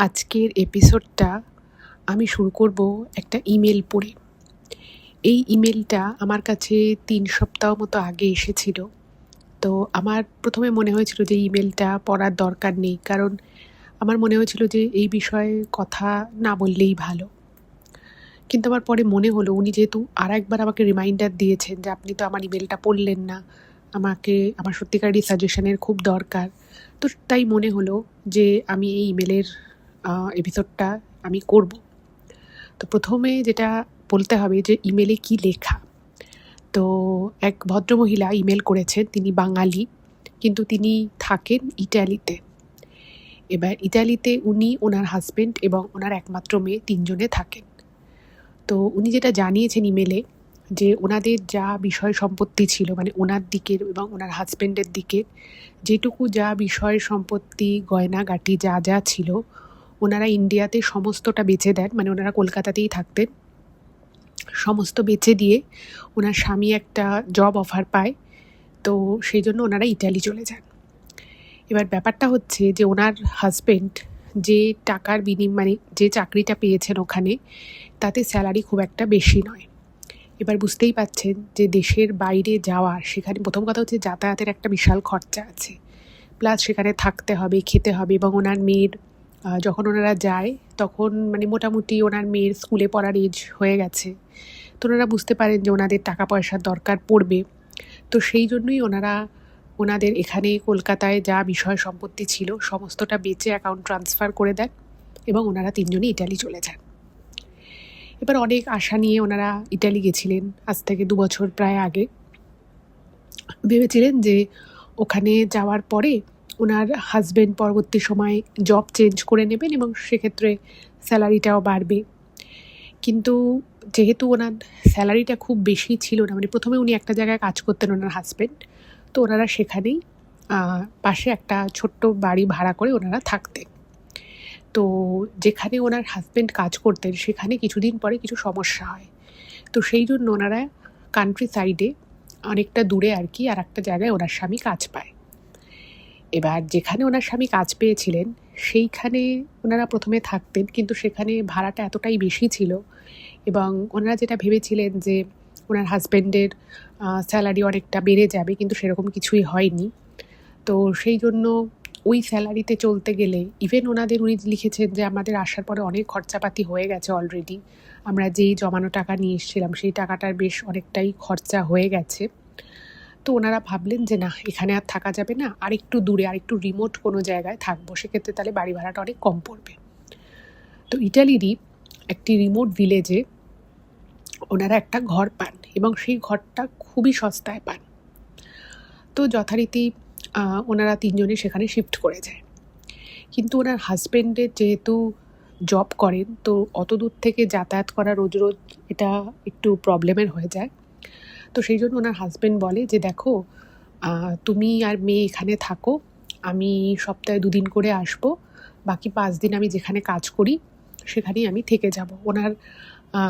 আজকের এপিসোডটা আমি শুরু করব একটা ইমেল পড়ে। এই ইমেলটা আমার কাছে ৩ সপ্তাহ মতো আগে এসেছিল। তো আমার প্রথমে মনে হয়েছিল যে ইমেলটা পড়ার দরকার নেই, কারণ আমার মনে হয়েছিল যে এই বিষয়ে কথা না বললেই ভালো। কিন্তু আমার পরে মনে হলো উনি যেহেতু আরেকবার আমাকে রিমাইন্ডার দিয়েছেন যে আপনি তো আমার ইমেলটা পড়লেন না, আমার সত্যিকারেরই সাজেশনের খুব দরকার। তো তাই মনে হলো যে আমি এই ইমেলের এপিসোডটা আমি করব। তো প্রথমে যেটা বলতে হবে যে ইমেলে কি লেখা। তো এক ভদ্রমহিলা ইমেল করেছেন, তিনি বাঙালি, কিন্তু তিনি থাকেন ইটালিতে। এবার ইটালিতে উনি, ওনার হাজবেন্ড এবং ওনার একমাত্র মেয়ে, ৩ জনে থাকেন। তো উনি যেটা জানিয়েছেন ইমেলে, যে ওনাদের যা বিষয় সম্পত্তি ছিল, মানে ওনার দিকের এবং ওনার হাজবেন্ডের দিকের যেটুকু যা বিষয় সম্পত্তি, গয়নাগাটি যা যা ছিল, ওনারা ইন্ডিয়াতে সমস্তটা বেচে দেন। মানে ওনারা কলকাতাতেই থাকতেন। সমস্ত বেচে দিয়ে ওনার স্বামী একটা জব অফার পায়, তো সেই জন্য ওনারা ইটালি চলে যান। এবার ব্যাপারটা হচ্ছে যে ওনার হাজবেন্ড যে টাকার মানে যে চাকরিটা পেয়েছেন ওখানে, তাতে স্যালারি খুব একটা বেশি নয়। এবার বুঝতেই পাচ্ছেন যে দেশের বাইরে যাওয়া, সেখানে প্রথম কথা হচ্ছে যাতায়াতের একটা বিশাল খরচা আছে, প্লাস সেখানে থাকতে হবে, খেতে হবে। এবং ওনার মেয়ের যখন ওনারা যায় তখন মানে মোটামুটি ওনার মেয়ের স্কুলে পড়ার এজ হয়ে গেছে। তো ওনারা বুঝতে পারেন যে ওনাদের টাকা পয়সার দরকার পড়বে। তো সেই জন্যই ওনাদের এখানে কলকাতায় যা বিষয় সম্পত্তি ছিল সমস্তটা বেচে অ্যাকাউন্ট ট্রান্সফার করে দেন এবং ওনারা ৩ জনই ইটালি চলে যান। এবার অনেক আশা নিয়ে ওনারা ইটালি গেছিলেন, আজ থেকে ২ বছর প্রায় আগে। ভেবেছিলেন যে ওখানে যাওয়ার পরে ওনার হাজবেন্ড পরবর্তী সময় জব চেঞ্জ করে নেবেন এবং সেক্ষেত্রে স্যালারিটাও বাড়বে। কিন্তু যেহেতু ওনার স্যালারিটা খুব বেশি ছিল না, মানে প্রথমে উনি একটা জায়গায় কাজ করতেন ওনার হাজবেন্ড, তো ওনারা সেখানেই পাশে একটা ছোট্ট বাড়ি ভাড়া করে ওনারা থাকতেন। তো যেখানে ওনার হাজবেন্ড কাজ করতেন সেখানে কিছুদিন পরে কিছু সমস্যা হয়। তো সেই জন্য ওনারা কান্ট্রি সাইডে অনেকটা দূরে আর কি আর একটা জায়গায় ওনার স্বামী কাজ পায়। এবার যেখানে ওনার স্বামী কাজ পেয়েছিলেন সেইখানে ওনারা প্রথমে থাকতেন, কিন্তু সেখানে ভাড়াটা এতটাই বেশি ছিল এবং ওনারা যেটা ভেবেছিলেন যে ওনার হাজব্যান্ডের স্যালারি অনেকটা বেড়ে যাবে, কিন্তু সেরকম কিছুই হয়নি। তো সেই জন্য ওই স্যালারিতে চলতে গেলে ইভেন উনি লিখেছেন যে আমাদের আসার পরে অনেক খরচাপাতি হয়ে গেছে অলরেডি, আমরা যেই জমানো টাকা নিয়ে এসেছিলাম সেই টাকাটার বেশ অনেকটাই খরচা হয়ে গেছে। তো ওনারা ভাবলেন যে না, এখানে আর থাকা যাবে না, আরেকটু দূরে আরেকটু রিমোট কোনো জায়গায় থাকবো, সেক্ষেত্রে তাহলে বাড়ি ভাড়াটা অনেক কম পড়বে। তো ইটালিরই একটি রিমোট ভিলেজে ওনারা একটা ঘর পান এবং সেই ঘরটা খুবই সস্তায় পান। তো যথারীতি ওনারা ৩ জনে সেখানে শিফট করে যায়। কিন্তু ওনার হাজব্যান্ডের যেহেতু জব করেন, তো অত দূর থেকে যাতায়াত করা রোজ রোজ এটা একটু প্রবলেমের হয়ে যায়। তো সেই জন্য ওনার হাজব্যান্ড বলে যে দেখো, তুমি আর মেয়ে এখানে থাকো, আমি সপ্তাহে ২ দিন করে আসবো, বাকি ৫ দিন আমি যেখানে কাজ করি সেখানেই আমি থেকে যাব। ওনার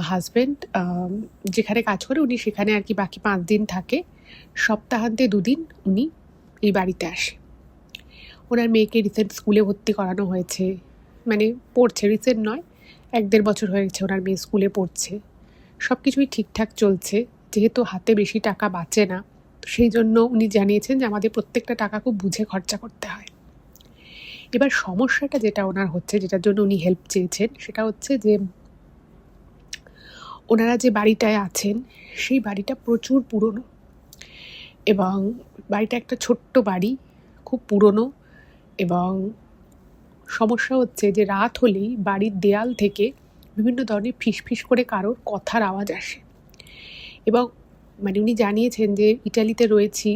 হাজব্যান্ড যেখানে কাজ করে উনি সেখানে আর কি বাকি ৫ দিন থাকে, সপ্তাহান্তে ২ দিন উনি এই বাড়িতে আসে। ওনার মেয়েকে রিসেন্ট স্কুলে ভর্তি করানো হয়েছে, মানে পড়ছে, রিসেন্ট নয়, ১-১.৫ বছর হয়ে গেছে ওনার মেয়ে স্কুলে পড়ছে। সব কিছুই ঠিকঠাক চলছে। যেহেতু হাতে বেশি টাকা বাঁচে না, তো সেই জন্য উনি জানিয়েছেন যে আমাদের প্রত্যেকটা টাকা খুব বুঝে খরচা করতে হয়। এবার সমস্যাটা যেটা ওনার হচ্ছে, যেটার জন্য উনি হেল্প চেয়েছেন, সেটা হচ্ছে যে ওনারা যে বাড়িটায় আছেন সেই বাড়িটা প্রচুর পুরনো এবং বাড়িটা একটা ছোট্ট বাড়ি, খুব পুরনো। এবং সমস্যা হচ্ছে যে রাত হলেই বাড়ির দেয়াল থেকে বিভিন্ন ধরনের ফিসফিস করে কারোর কথার আওয়াজ আসে। এবং মানে উনি জানিয়েছেন যে ইটালিতে রয়েছি,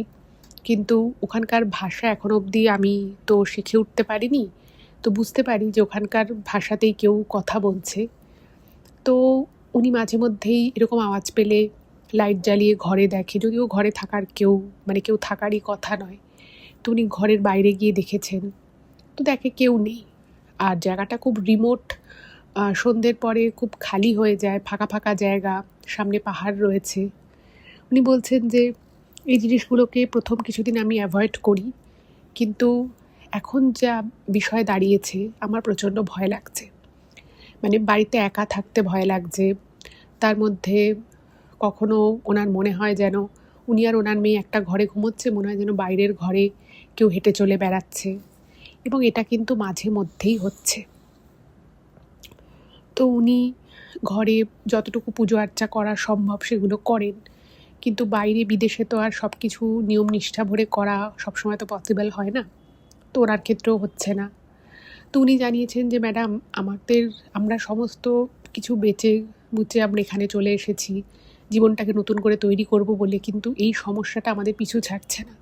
কিন্তু ওখানকার ভাষা এখনো অবধি আমি তো শিখে উঠতে পারিনি, তো বুঝতে পারি যে ওখানকার ভাষাতেই কেউ কথা বলছে। তো উনি মাঝে মধ্যেই এরকম আওয়াজ পেলে লাইট জ্বালিয়ে ঘরে দেখে, যদিও ঘরে থাকার কেউ থাকারই কথা নয়। তো উনি ঘরের বাইরে গিয়ে দেখেছেন, তো দেখে কেউ নেই, আর জায়গাটা খুব রিমোট। সন্ধ্যের পরে খুব খালি হয়ে যায়, ফাঁকা ফাঁকা জায়গা, সামনে পাহাড় রয়েছে। উনি বলছেন যে এই জিনিসগুলোকে প্রথম কিছুদিন আমি অ্যাভয়েড করি, কিন্তু এখন যা বিষয় দাঁড়িয়েছে আমার প্রচণ্ড ভয় লাগছে। মানে বাড়িতে একা থাকতে ভয় লাগছে। তার মধ্যে কখনো ওনার মনে হয় যেন উনি আর ওনার মেয়ে একটা ঘরে ঘুমোচ্ছে, মনে হয় যেন বাইরের ঘরে কেউ হেঁটে চলে বেড়াচ্ছে, এবং এটা কিন্তু মাঝে মধ্যেই হচ্ছে। তো উনি ঘরে যতটুকু পুজো আর্চা করা সম্ভব সেগুলো করেন, কিন্তু বাইরে বিদেশে তো আর সব কিছু নিয়ম নিষ্ঠা ভরে করা সবসময় তো পসিবল হয় না। তো ওনার ক্ষেত্রেও হচ্ছে না। তো উনি জানিয়েছেন যে ম্যাডাম, আমরা সমস্ত কিছু বেচে বুচে আমরা এখানে চলে এসেছি জীবনটাকে নতুন করে তৈরি করব বলে, কিন্তু এই সমস্যাটা আমাদের পিছু ছাড়ছে না,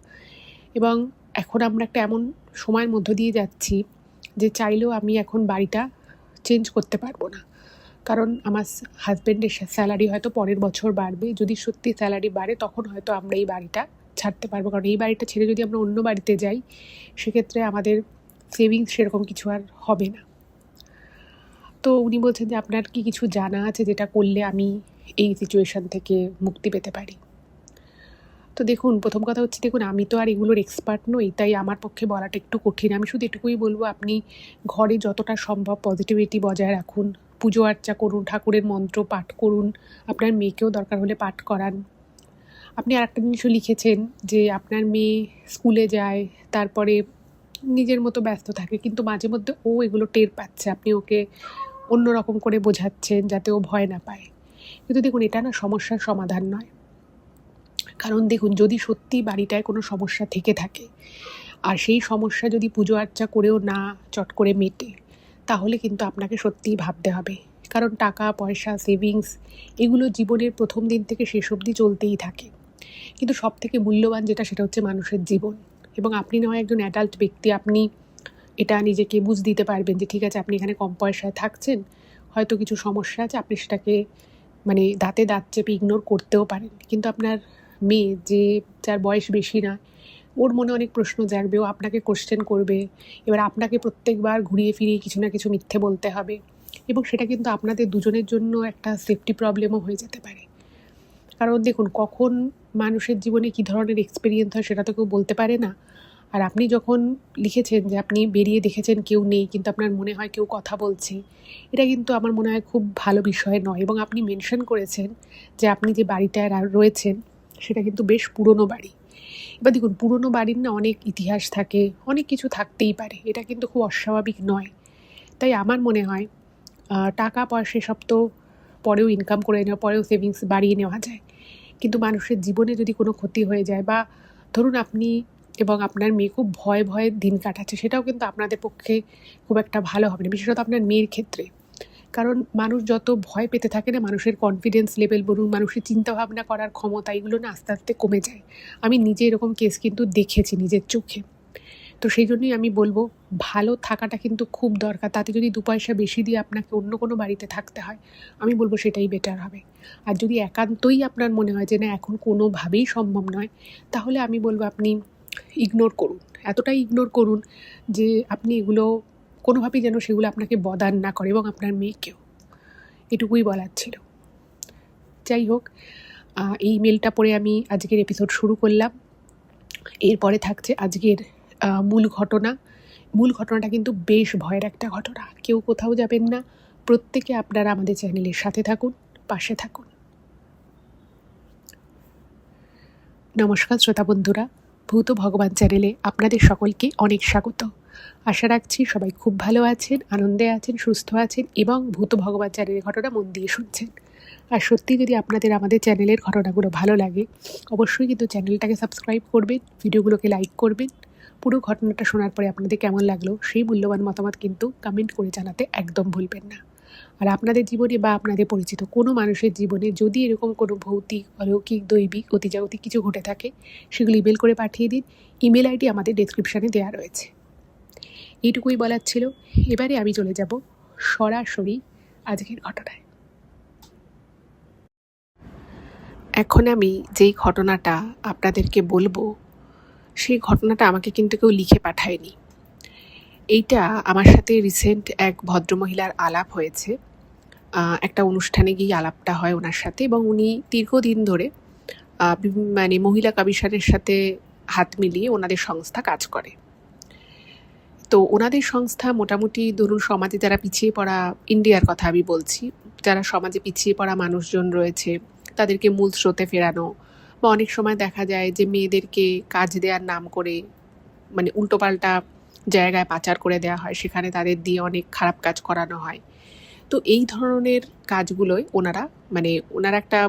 এবং এখন আমরা একটা এমন সময়ের মধ্য দিয়ে যাচ্ছি যে চাইলেও আমি এখন বাড়িটা চেঞ্জ করতে পারবো না। কারণ আমার হাজব্যান্ডের স্যালারি হয়তো পরের বছর বাড়বে, যদি সত্যি স্যালারি বাড়ে তখন হয়তো আমরা এই বাড়িটা ছাড়তে পারবো। কারণ এই বাড়িটা ছেড়ে যদি আমরা অন্য বাড়িতে যাই সেক্ষেত্রে আমাদের সেভিংস সেরকম কিছু আর হবে না। তো উনি বলছেন যে আপনার কি কিছু জানা আছে যেটা করলে আমি এই সিচুয়েশান থেকে মুক্তি পেতে পারি? তো দেখুন, প্রথম কথা হচ্ছে, দেখুন আমি তো আর এগুলোর এক্সপার্ট নই, তাই আমার পক্ষে বলাটা একটু কঠিন। আমি শুধু এটুকুই বলবো, আপনি ঘরে যতটা সম্ভব পজিটিভিটি বজায় রাখুন, পুজো আর্চা করুন, ঠাকুরের মন্ত্র পাঠ করুন, আপনার মেয়েকেও দরকার হলে পাঠ করান। আপনি আরেকটা জিনিসও লিখেছেন যে আপনার মেয়ে স্কুলে যায়, তারপরে নিজের মতো ব্যস্ত থাকে, কিন্তু মাঝে মধ্যে ও এগুলো টের পাচ্ছে, আপনি ওকে অন্যরকম করে বোঝাচ্ছেন যাতে ও ভয় না পায়। কিন্তু দেখুন, এটা না সমস্যার সমাধান নয়। কারণ দেখুন, যদি সত্যি বাড়িটায় কোনো সমস্যা থেকে থাকে আর সেই সমস্যা যদি পুজো আর্চা করেও না চট করে মেটে, তাহলে কিন্তু আপনাকে সত্যিই ভাবতে হবে। কারণ টাকা পয়সা সেভিংস এগুলো জীবনের প্রথম দিন থেকে শেষ অবধি চলতেই থাকে, কিন্তু সব থেকে মূল্যবান যেটা সেটা হচ্ছে মানুষের জীবন। এবং আপনি নয় একজন অ্যাডাল্ট ব্যক্তি, আপনি এটা নিজেকে বুঝ দিতে পারবেন যে ঠিক আছে, আপনি এখানে কম পয়সায় থাকছেন, হয়তো কিছু সমস্যা আছে, আপনি সেটাকে মানে দাঁতে দাঁত চেপে ইগনোর করতেও পারেন। কিন্তু আপনার মেয়ে, যার বয়স বেশি না, ওর মনে অনেক প্রশ্ন জাগবে, ও আপনাকে কোশ্চেন করবে, এবার আপনাকে প্রত্যেকবার ঘুরিয়ে ফিরিয়ে কিছু না কিছু মিথ্যে বলতে হবে, এবং সেটা কিন্তু আপনাদের দুজনের জন্য একটা সেফটি প্রবলেমও হয়ে যেতে পারে। কারণ দেখুন, কখন মানুষের জীবনে কী ধরনের এক্সপিরিয়েন্স হয় সেটা তো কেউ বলতে পারে না। আর আপনি যখন লিখেছেন যে আপনি বেরিয়ে দেখেছেন কেউ নেই, কিন্তু আপনার মনে হয় কেউ কথা বলছে, এটা কিন্তু আমার মনে হয় খুব ভালো বিষয় নয়। এবং আপনি মেনশন করেছেন যে আপনি যে বাড়িটায় রয়েছেন সেটা কিন্তু বেশ পুরনো বাড়ি। এবার দেখুন, পুরনো বাড়ির না অনেক ইতিহাস থাকে, অনেক কিছু থাকতেই পারে, এটা কিন্তু খুব অস্বাভাবিক নয়। তাই আমার মনে হয় টাকা পয়সা সব তো পরেও ইনকাম করে নেওয়া, পরেও সেভিংস বাড়িয়ে নেওয়া যায়, কিন্তু মানুষের জীবনে যদি কোনো ক্ষতি হয়ে যায়, বা ধরুন আপনি এবং আপনার মেয়ে খুব ভয়ে ভয়ে দিন কাটাচ্ছে, সেটাও কিন্তু আপনাদের পক্ষে খুব একটা ভালো হবে না, বিশেষত আপনার মেয়ের ক্ষেত্রে। কারণ মানুষ যত ভয় পেতে থাকে না, মানুষের কনফিডেন্স লেভেল বলুন, মানুষের চিন্তাভাবনা করার ক্ষমতা, এগুলো না আস্তে আস্তে কমে যায়। আমি নিজে এরকম কেস কিন্তু দেখেছি নিজের চোখে। তো সেই জন্যই আমি বলবো, ভালো থাকাটা কিন্তু খুব দরকার। তাতে যদি 2 পয়সা বেশি দিয়ে আপনাকে অন্য কোনো বাড়িতে থাকতে হয়, আমি বলবো সেটাই বেটার হবে। আর যদি একান্তই আপনার মনে হয় যে না, এখন কোনোভাবেই সম্ভব নয়, তাহলে আমি বলবো আপনি ইগনোর করুন। এতটাই ইগনোর করুন যে আপনি এগুলো কোনোভাবেই যেন সেগুলো আপনাকে বদান না করে, এবং আপনার মেয়েকেও। এটুকুই বলার ছিল। যাই হোক, এই মেলটা পড়ে আমি আজকের এপিসোড শুরু করলাম। এরপরে থাকছে আজকের মূল ঘটনা। মূল ঘটনাটা কিন্তু বেশ ভয়ের একটা ঘটনা। কেউ কোথাও যাবেন না, প্রত্যেকে আপনারা আমাদের চ্যানেলের সাথে থাকুন, পাশে থাকুন। নমস্কার শ্রোতা বন্ধুরা, ভূত ভগবান চ্যানেলে আপনাদের সকলকে অনেক স্বাগত। আশা রাখছি সবাই খুব ভালো আছেন, আনন্দে আছেন, সুস্থ আছেন, এবং ভূত ভগবান চ্যানেলের ঘটনা মন দিয়ে শুনছেন। আর সত্যি যদি আপনাদের আমাদের চ্যানেলের ঘটনাগুলো ভালো লাগে, অবশ্যই কিন্তু চ্যানেলটাকে সাবস্ক্রাইব করবেন, ভিডিওগুলোকে লাইক করবেন। পুরো ঘটনাটা শোনার পরে আপনাদের কেমন লাগলো সেই মূল্যবান মতামত কিন্তু কমেন্ট করে জানাতে একদম ভুলবেন না। আর আপনাদের জীবনে বা আপনাদের পরিচিত কোনো মানুষের জীবনে যদি এরকম কোনো ভৌতিক, অলৌকিক, দৈবিক, অতিজাগতিক কিছু ঘটে থাকে, সেগুলো ইমেল করে পাঠিয়ে দিন। ইমেল আইডি আমাদের ডেসক্রিপশানে দেওয়া রয়েছে। এইটুকুই বলার ছিল। এবারে আমি চলে যাব সরাসরি আজকের ঘটনায়। এখন আমি যেই ঘটনাটা আপনাদেরকে বলবো, সেই ঘটনাটা আমাকে কিন্তু কেউ লিখে পাঠায়নি। এইটা আমার সাথে রিসেন্ট এক ভদ্রমহিলার আলাপ হয়েছে। একটা অনুষ্ঠানে গিয়ে আলাপটা হয় ওনার সাথে, এবং উনি দীর্ঘদিন ধরে মানে মহিলা কমিশনের সাথে হাত মিলিয়ে ওনাদের সংস্থা কাজ করে। তো ওনাদের সংস্থা মোটামুটি ধরুন সমাজে যারা পিছিয়ে পড়া, ইন্ডিয়ার কথা আমি বলছি, যারা সমাজে পিছিয়ে পড়া মানুষজন রয়েছে তাদেরকে মূল স্রোতে ফেরানো, বা অনেক সময় দেখা যায় যে মেয়েদেরকে কাজ দেওয়ার নাম করে মানে উল্টোপাল্টা জায়গায় পাচার করে দেওয়া হয়, সেখানে তাদের দিয়ে অনেক খারাপ কাজ করানো হয়। তো এই ধরনের কাজগুলোয় ওনারা একটা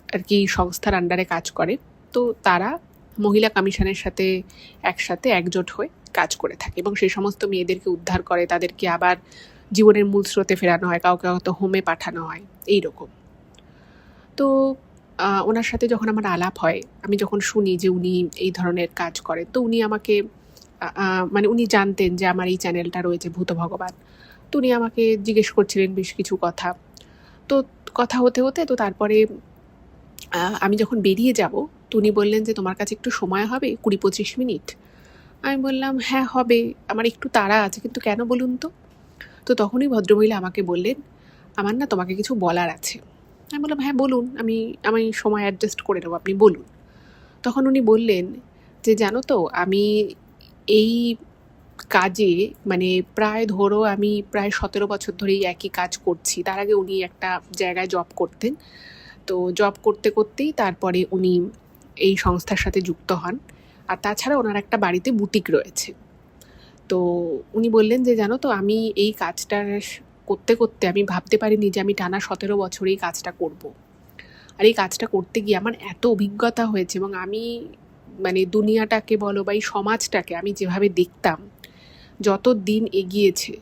আর কি সংস্থার আন্ডারে কাজ করে। তো তারা মহিলা কমিশনের সাথে একসাথে একজোট হয়ে কাজ করে থাকে এবং সেই সমস্ত মেয়েদেরকে উদ্ধার করে, তাদেরকে আবার জীবনের মূল স্রোতে ফেরানো হয়, কাউকে হয়তো হোমে পাঠানো হয়, এইরকম। তো ওনার সাথে যখন আমার আলাপ হয়, আমি যখন শুনি যে উনি এই ধরনের কাজ করেন, তো উনি আমাকে মানে উনি জানতেন যে আমার এই চ্যানেলটা রয়েছে ভূত ভগবান। তো উনি আমাকে জিজ্ঞেস করছিলেন বেশ কিছু কথা। তো কথা হতে হতে তো তারপরে আমি যখন বেরিয়ে যাব, তো উনি বললেন যে তোমার কাছে একটু সময় হবে 20-25 মিনিট? আমি বললাম হ্যাঁ হবে, আমার একটু তাড়া আছে, কিন্তু কেন বলুন তো? তো তখনই ভদ্রমহিলা আমাকে বললেন, আমার না তোমাকে কিছু বলার আছে। আমি বললাম হ্যাঁ বলুন, আমি সময় অ্যাডজাস্ট করে নেবো, আপনি বলুন। তখন উনি বললেন যে জানো তো আমি এই কাজে মানে আমি প্রায় 17 বছর ধরে এই একই কাজ করছি। তার আগে উনি একটা জায়গায় জব করতেন। তো জব করতে করতেই তারপরে উনি এই সংস্থার সাথে যুক্ত হন। আর তাছাড়া ওনার একটা বাড়িতে বুটিক রয়েছে। তো উনি বললেন যে জানো তো আমি এই কাজটা করতে করতে আমি ভাবতে পারিনি যে আমি টানা 17 বছর এই কাজটা করব। আর এই কাজটা করতে গিয়ে আমার এত অভিজ্ঞতা হয়েছে, এবং আমি মানে দুনিয়াটাকে বলো বা এই সমাজটাকে আমি যেভাবে দেখতাম, যত দিন এগিয়েছে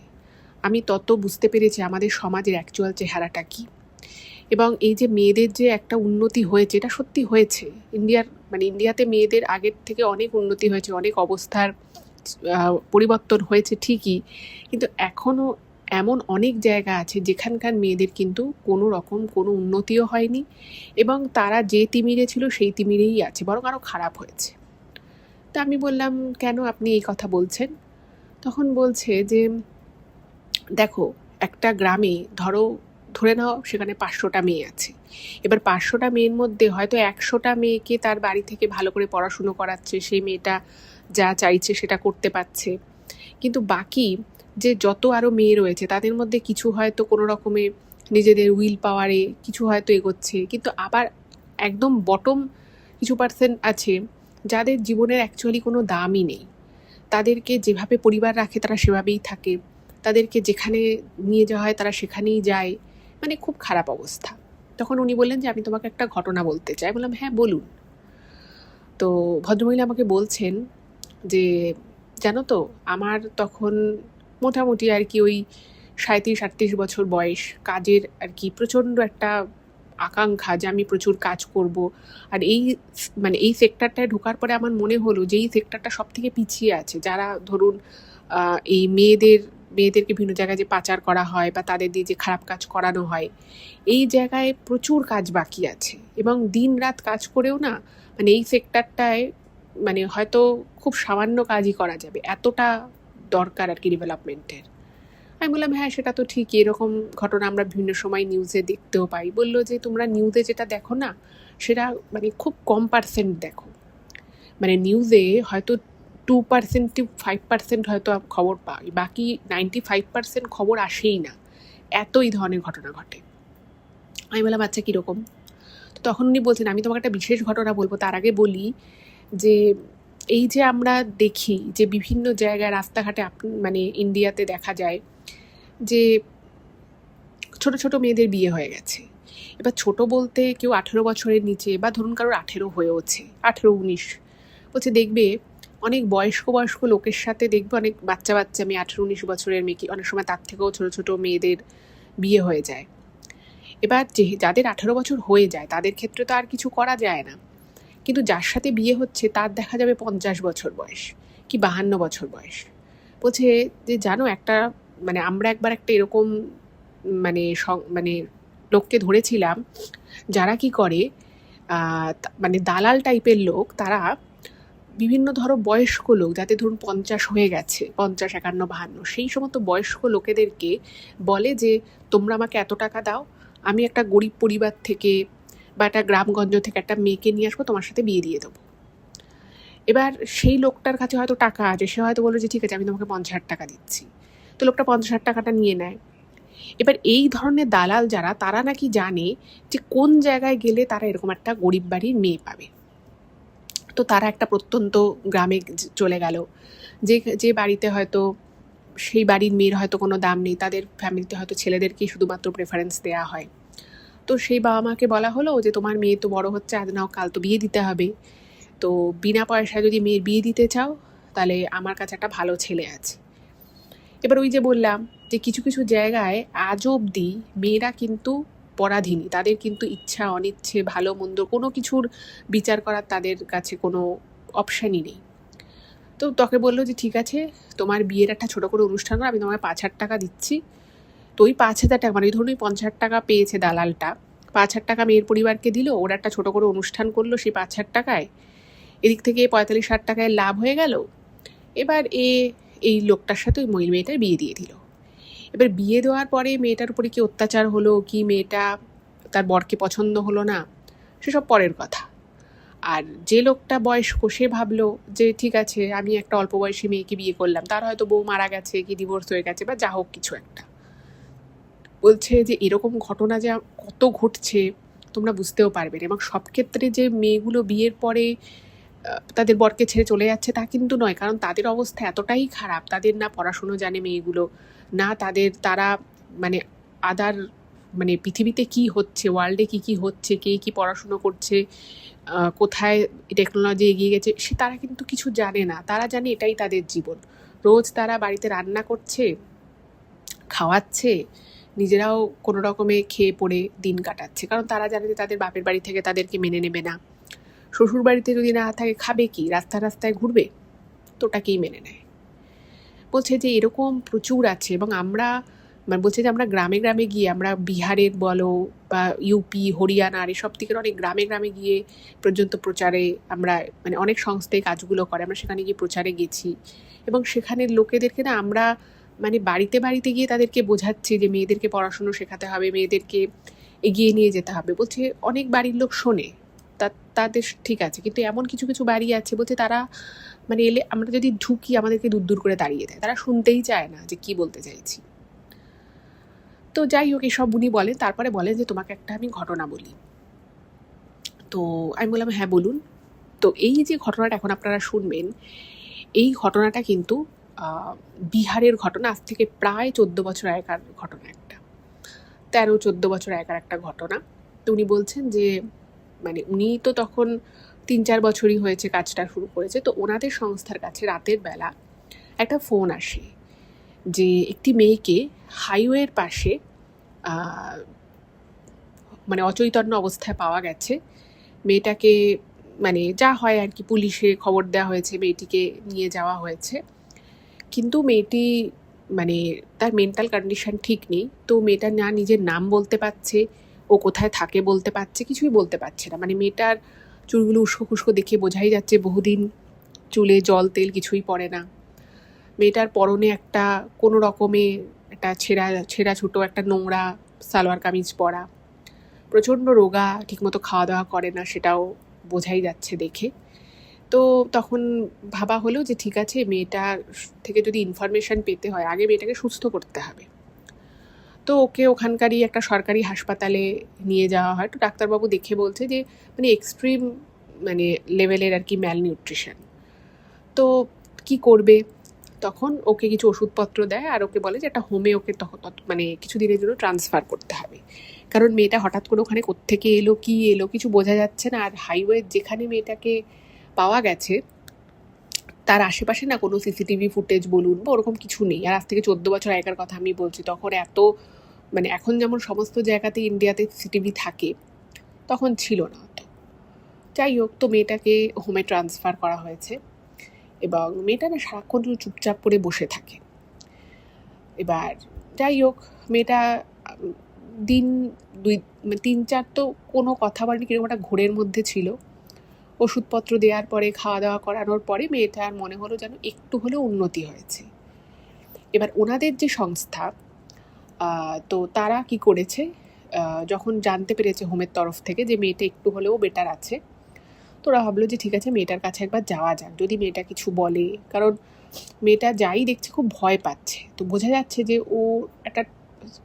আমি তত বুঝতে পেরেছি আমাদের সমাজের অ্যাকচুয়াল চেহারাটা কী। এবং এই যে মেয়েদের যে একটা উন্নতি হয়েছে, এটা সত্যি হয়েছে। ইন্ডিয়াতে মেয়েদের আগের থেকে অনেক উন্নতি হয়েছে, অনেক অবস্থার পরিবর্তন হয়েছে ঠিকই, কিন্তু এখনও এমন অনেক জায়গা আছে যেখানকার মেয়েদের কিন্তু কোনো রকম কোনো উন্নতিও হয়নি, এবং তারা যে তিমিরে ছিল সেই তিমিরেই আছে, বরং আরও খারাপ হয়েছে। তা আমি বললাম কেন আপনি এই কথা বলছেন? তখন বলছে যে দেখো, একটা গ্রামে ধরে নাও সেখানে 500টা মেয়ে আছে। এবার 500টা মেয়ের মধ্যে হয়তো 100টা মেয়েকে তার বাড়ি থেকে ভালো করে পড়াশুনো করাচ্ছে, সেই মেয়েটা যা চাইছে সেটা করতে পারছে, কিন্তু বাকি যে যত আরও মেয়ে রয়েছে তাদের মধ্যে কিছু হয়তো কোনো রকমে নিজেদের উইল পাওয়ারে কিছু হয়তো এগোচ্ছে, কিন্তু আবার একদম বটম কিছু পার্সেন্ট আছে যাদের জীবনের অ্যাকচুয়ালি কোনো দামই নেই। তাদেরকে যেভাবে পরিবার রাখে তারা সেভাবেই থাকে, তাদেরকে যেখানে নিয়ে যাওয়া হয় তারা সেখানেই যায়, মানে খুব খারাপ অবস্থা। তখন উনি বললেন যে আমি তোমাকে একটা ঘটনা বলতে চাই। বললাম হ্যাঁ বলুন। তো ভদ্রমহিলা আমাকে বলছেন যে জানো তো আমার তখন মোটামুটি আর কি ওই 37-38 বছর বয়স, কাজের আর কি প্রচণ্ড একটা আকাঙ্ক্ষা যে আমি প্রচুর কাজ করব। আর এই সেক্টরটায় ঢোকার পরে আমার মনে হলো যে এই সেক্টরটা সব থেকে পিছিয়ে আছে। যারা ধরুন এই মেয়েদেরকে বিভিন্ন জায়গায় যে পাচার করা হয় বা তাদের দিয়ে যে খারাপ কাজ করানো হয়, এই জায়গায় প্রচুর কাজ বাকি আছে, এবং দিন রাত কাজ করেও না মানে এই সেক্টরটায় মানে হয়তো খুব সামান্য কাজই করা যাবে, এতটা দরকার আর কি ডেভেলপমেন্টের। আমি বললাম হ্যাঁ সেটা তো ঠিকই, এরকম ঘটনা আমরা বিভিন্ন সময় নিউজে দেখতেও পাই। বললো যে তোমরা নিউজে যেটা দেখো না সেটা মানে খুব কম পার্সেন্ট দেখো, মানে নিউজে হয়তো 2% to 5% হয়তো খবর পাই, বাকি 95% খবর আসেই না, এত এই ধরনের ঘটনা ঘটে। আমি বললাম আচ্ছা কীরকম? তো তখন উনি বলছেন আমি তোমাকে একটা বিশেষ ঘটনা বলবো, তার আগে বলি যে এই যে আমরা দেখি যে বিভিন্ন জায়গায় রাস্তাঘাটে মানে ইন্ডিয়াতে দেখা যায় যে ছোট ছোট মেয়েদের বিয়ে হয়ে গেছে। এবার ছোট বলতে কেউ 18 বছরের নিচে, বা ধরুন কারোর 18 হয়েওছে, 18-19 বলছে, দেখবে অনেক বয়স্ক লোকের সাথে দেখবে অনেক বাচ্চা মেয়ে, 18-19 বছরের মেয়ে, অনেক সময় তার থেকেও ছোট ছোট মেয়েদের বিয়ে হয়ে যায়। এবার যাদের 18 বছর হয়ে যায় তাদের ক্ষেত্রে তো আর কিছু করা যায় না, কিন্তু যার সাথে বিয়ে হচ্ছে তার দেখা যাবে 50 বছর বয়স কি 52 বছর বয়স। বলছে যে জানো একটা মানে আমরা একবার একটা এরকম মানে লোককে ধরেছিলাম যারা কি করে মানে দালাল টাইপের লোক, তারা বিভিন্ন বয়স্ক লোক যাতে ধরুন 50 হয়ে গেছে, 50, 51, 52, সেই সমস্ত বয়স্ক লোকেদেরকে বলে যে তোমরা আমাকে এত টাকা দাও, আমি একটা গরিব পরিবার থেকে বা একটা গ্রামগঞ্জ থেকে একটা মেয়েকে নিয়ে আসবো, তোমার সাথে বিয়ে দিয়ে দেবো। এবার সেই লোকটার কাছে হয়তো টাকা আছে, সে হয়তো বললো যে ঠিক আছে আমি তোমাকে 50,000 টাকা দিচ্ছি, তো লোকটা 50,000 টাকাটা নিয়ে নেয়। এবার এই ধরনের দালাল যারা, তারা নাকি জানে যে কোন জায়গায় গেলে তারা এরকম একটা গরিব বাড়ির মেয়ে পাবে। তো তারা একটা প্রত্যন্ত গ্রামে চলে গেল, যে বাড়িতে হয়তো সেই বাড়ির মেয়ের হয়তো কোনো দাম নেই, তাদের ফ্যামিলিতে হয়তো ছেলেদেরকেই শুধুমাত্র প্রেফারেন্স দেওয়া হয়। তো সেই বাবা মাকে বলা হলো যে তোমার মেয়ে তো বড় হচ্ছে, আজ নাও কাল তো বিয়ে দিতে হবে, তো বিনা পয়সায় যদি মেয়ের বিয়ে দিতে চাও তাহলে আমার কাছে একটা ভালো ছেলে আছে। এবার ওই যে বললাম যে কিছু কিছু জায়গায় আজ অবধি মেয়েরা কিন্তু পরাধীনী, তাদের কিন্তু ইচ্ছা অনিচ্ছে ভালো মন্দ কোনো কিছুর বিচার করার তাদের কাছে কোনো অপশানই নেই। তো তোকে বললো যে ঠিক আছে তোমার বিয়ের একটা ছোটো করে অনুষ্ঠান করে আমি তোমাকে 5,000 টাকা দিচ্ছি। তো ওই 5,000 টাকা, মানে ধরুন ওই 50,000 টাকা পেয়েছে দালালটা, 5,000 টাকা মেয়ের পরিবারকে দিল, ওরা একটা ছোটো করে অনুষ্ঠান করলো সেই 5,000 টাকায়, এদিক থেকে 45,000 টাকায় লাভ হয়ে গেল। এবার এই লোকটার সাথে ওই মেয়েটার বিয়ে দিয়ে দিল। এবার বিয়ে দেওয়ার পরে মেয়েটার উপরে কি অত্যাচার হলো, কি মেয়েটা তার বরকে পছন্দ হলো না, সেসব পরের কথা। আর যে লোকটা বয়স্ক সে ভাবলো যে ঠিক আছে আমি একটা অল্প বয়সী মেয়েকে বিয়ে করলাম, তার হয়তো বউ মারা গেছে কি ডিভোর্স হয়ে গেছে বা যা হোক কিছু একটা। বলছে যে এরকম ঘটনা যা কত ঘটছে তোমরা বুঝতেও পারবে না, এবং সব ক্ষেত্রে যে মেয়েগুলো বিয়ের পরে তাদের বরকে ছেড়ে চলে যাচ্ছে তা কিন্তু নয়, কারণ তাদের অবস্থা এতটাই খারাপ, তাদের না পড়াশুনো জানে মেয়েগুলো, না তারা মানে আদার মানে পৃথিবীতে কি হচ্ছে, ওয়ার্ল্ডে কি হচ্ছে, কে কি পড়াশুনো করছে, কোথায় টেকনোলজি এগিয়ে গেছে, তারা কিন্তু কিছু জানে না। তারা জানে এটাই তাদের জীবন, রোজ তারা বাড়িতে রান্না করছে, খাওয়াচ্ছে, নিজেরাও কোনো রকমে খেয়ে পড়ে দিন কাটাচ্ছে, কারণ তারা জানে যে তাদের বাপের বাড়ি থেকে তাদেরকে মেনে নেবে না, শ্বশুর বাড়িতে যদি না থাকে খাবে কি, রাস্তায় ঘুরবে, তো ওটাকেই মেনে নেয়। বলছে যে এরকম প্রচুর আছে, এবং আমরা বলছে যে আমরা গ্রামে গ্রামে গিয়ে, আমরা বিহারের বলো বা ইউপি হরিয়ানার এসব থেকে অনেক গ্রামে গ্রামে গিয়ে পর্যন্ত প্রচারে আমরা মানে অনেক সংস্থায় কাজগুলো করে, আমরা সেখানে গিয়ে প্রচারে গেছি, এবং সেখানের লোকেদেরকে না আমরা মানে বাড়িতে বাড়িতে গিয়ে তাদেরকে বোঝাচ্ছি যে মেয়েদেরকে পড়াশুনো শেখাতে হবে, মেয়েদেরকে এগিয়ে নিয়ে যেতে হবে। বলছে অনেক বাড়ির লোক শোনে, তাদের ঠিক আছে, কিন্তু এমন কিছু কিছু বাড়ি আছে বলছে তারা মানে এলে আমরা যদি ঢুকি আমাদেরকে দূর দূর করে দাঁড়িয়ে দেয়, তারা শুনতেই চায় না যে কি বলতে চাইছি। তো যাই হোক এসব উনি বলেন, তারপরে বলেন যে তোমাকে একটা আমি ঘটনা বলি। তো আমি বললাম হ্যাঁ বলুন। তো এই যে ঘটনাটা এখন আপনারা শুনবেন, এই ঘটনাটা কিন্তু বিহারের ঘটনা, আজ থেকে প্রায় 14 বছর আগেকার ঘটনা, একটা 13-14 বছর আগেকার একটা ঘটনা। তো উনি বলছেন যে মানে উনি তো তখন 3-4 বছরই হয়েছে কাজটা শুরু করেছে। তো ওনাদের সংস্থার কাছে রাতের বেলা একটা ফোন আসে যে একটি মেয়েকে হাইওয়ের পাশে মানে অচৈতন্য অবস্থায় পাওয়া গেছে। মেয়েটাকে মানে যা হয় আর কি, পুলিশে খবর দেওয়া হয়েছে, মেয়েটিকে নিয়ে যাওয়া হয়েছে, কিন্তু মেয়েটি মানে তার মেন্টাল কন্ডিশন ঠিক নেই। তো মেয়েটা না নিজের নাম বলতে পারছে, ও কোথায় থাকে বলতে পারছে, কিছুই বলতে পারছে না। মানে মেয়েটার চুলগুলো উস্কো খুস্কো দেখে বোঝাই যাচ্ছে বহুদিন চুলে জল তেল কিছুই পড়ে না। মেয়েটার পরনে একটা কোনো রকমে একটা ছেঁড়া ছোটো একটা নোংরা সালোয়ার কামিজ পরা, প্রচণ্ড রোগা, ঠিকমতো খাওয়া দাওয়া করে না, সেটাও বোঝাই যাচ্ছে দেখে। তো তখন ভাবা হলো যে ঠিক আছে মেয়েটার থেকে যদি ইনফরমেশন পেতে হয় আগে মেয়েটাকে সুস্থ করতে হবে। তো ওকে ওখানকারই একটা সরকারি হাসপাতালে নিয়ে যাওয়া হয়। তো ডাক্তারবাবু দেখে বলছে যে মানে এক্সট্রিম মানে লেভেলের আর কি ম্যালনিউট্রিশন। তো কি করবে, তখন ওকে কিছু ওষুধপত্র দেয় আর ওকে বলে যে একটা হোমে ওকে মানে কিছু দিনের জন্য ট্রান্সফার করতে হবে, কারণ মেয়েটা হঠাৎ করে ওখানে কোত্থেকে এলো কি এলো কিছু বোঝা যাচ্ছে না। আর হাইওয়ে যেখানে মেয়েটাকে পাওয়া গেছে তার আশেপাশে না কোনো সিসিটিভি ফুটেজ বলুন বা ওরকম কিছু নেই। আর আজ থেকে 14 বছর আগেকার কথা আমি বলছি, তখন এত মানে এখন যেমন সমস্ত জায়গাতে ইন্ডিয়াতে সিসিটিভি থাকে তখন ছিল না অত। যাই হোক, তো মেয়েটাকে হোমে ট্রান্সফার করা হয়েছে, এবং মেয়েটা না সারাক্ষণ চুপচাপ করে বসে থাকে। এবার যাই হোক মেয়েটা দিন 3-4 তো কোনো কথা বলেনি, কিরকম একটা ঘোরের মধ্যে ছিল। ওষুধপত্র দেওয়ার পরে খাওয়া দাওয়া করানোর পরে মেয়েটার মনে হলো যেন একটু হলেও উন্নতি হয়েছে। এবার ওনাদের যে সংস্থা তো তারা কি করেছে, যখন জানতে পেরেছে হোমের তরফ থেকে যে মেয়েটা একটু হলেও বেটার আছে, তো ওরা ভাবলো যে ঠিক আছে মেয়েটার কাছে একবার যাওয়া যাক, যদি মেয়েটা কিছু বলে, কারণ মেয়েটা যাই দেখছে খুব ভয় পাচ্ছে। তো বোঝা যাচ্ছে যে ও একটা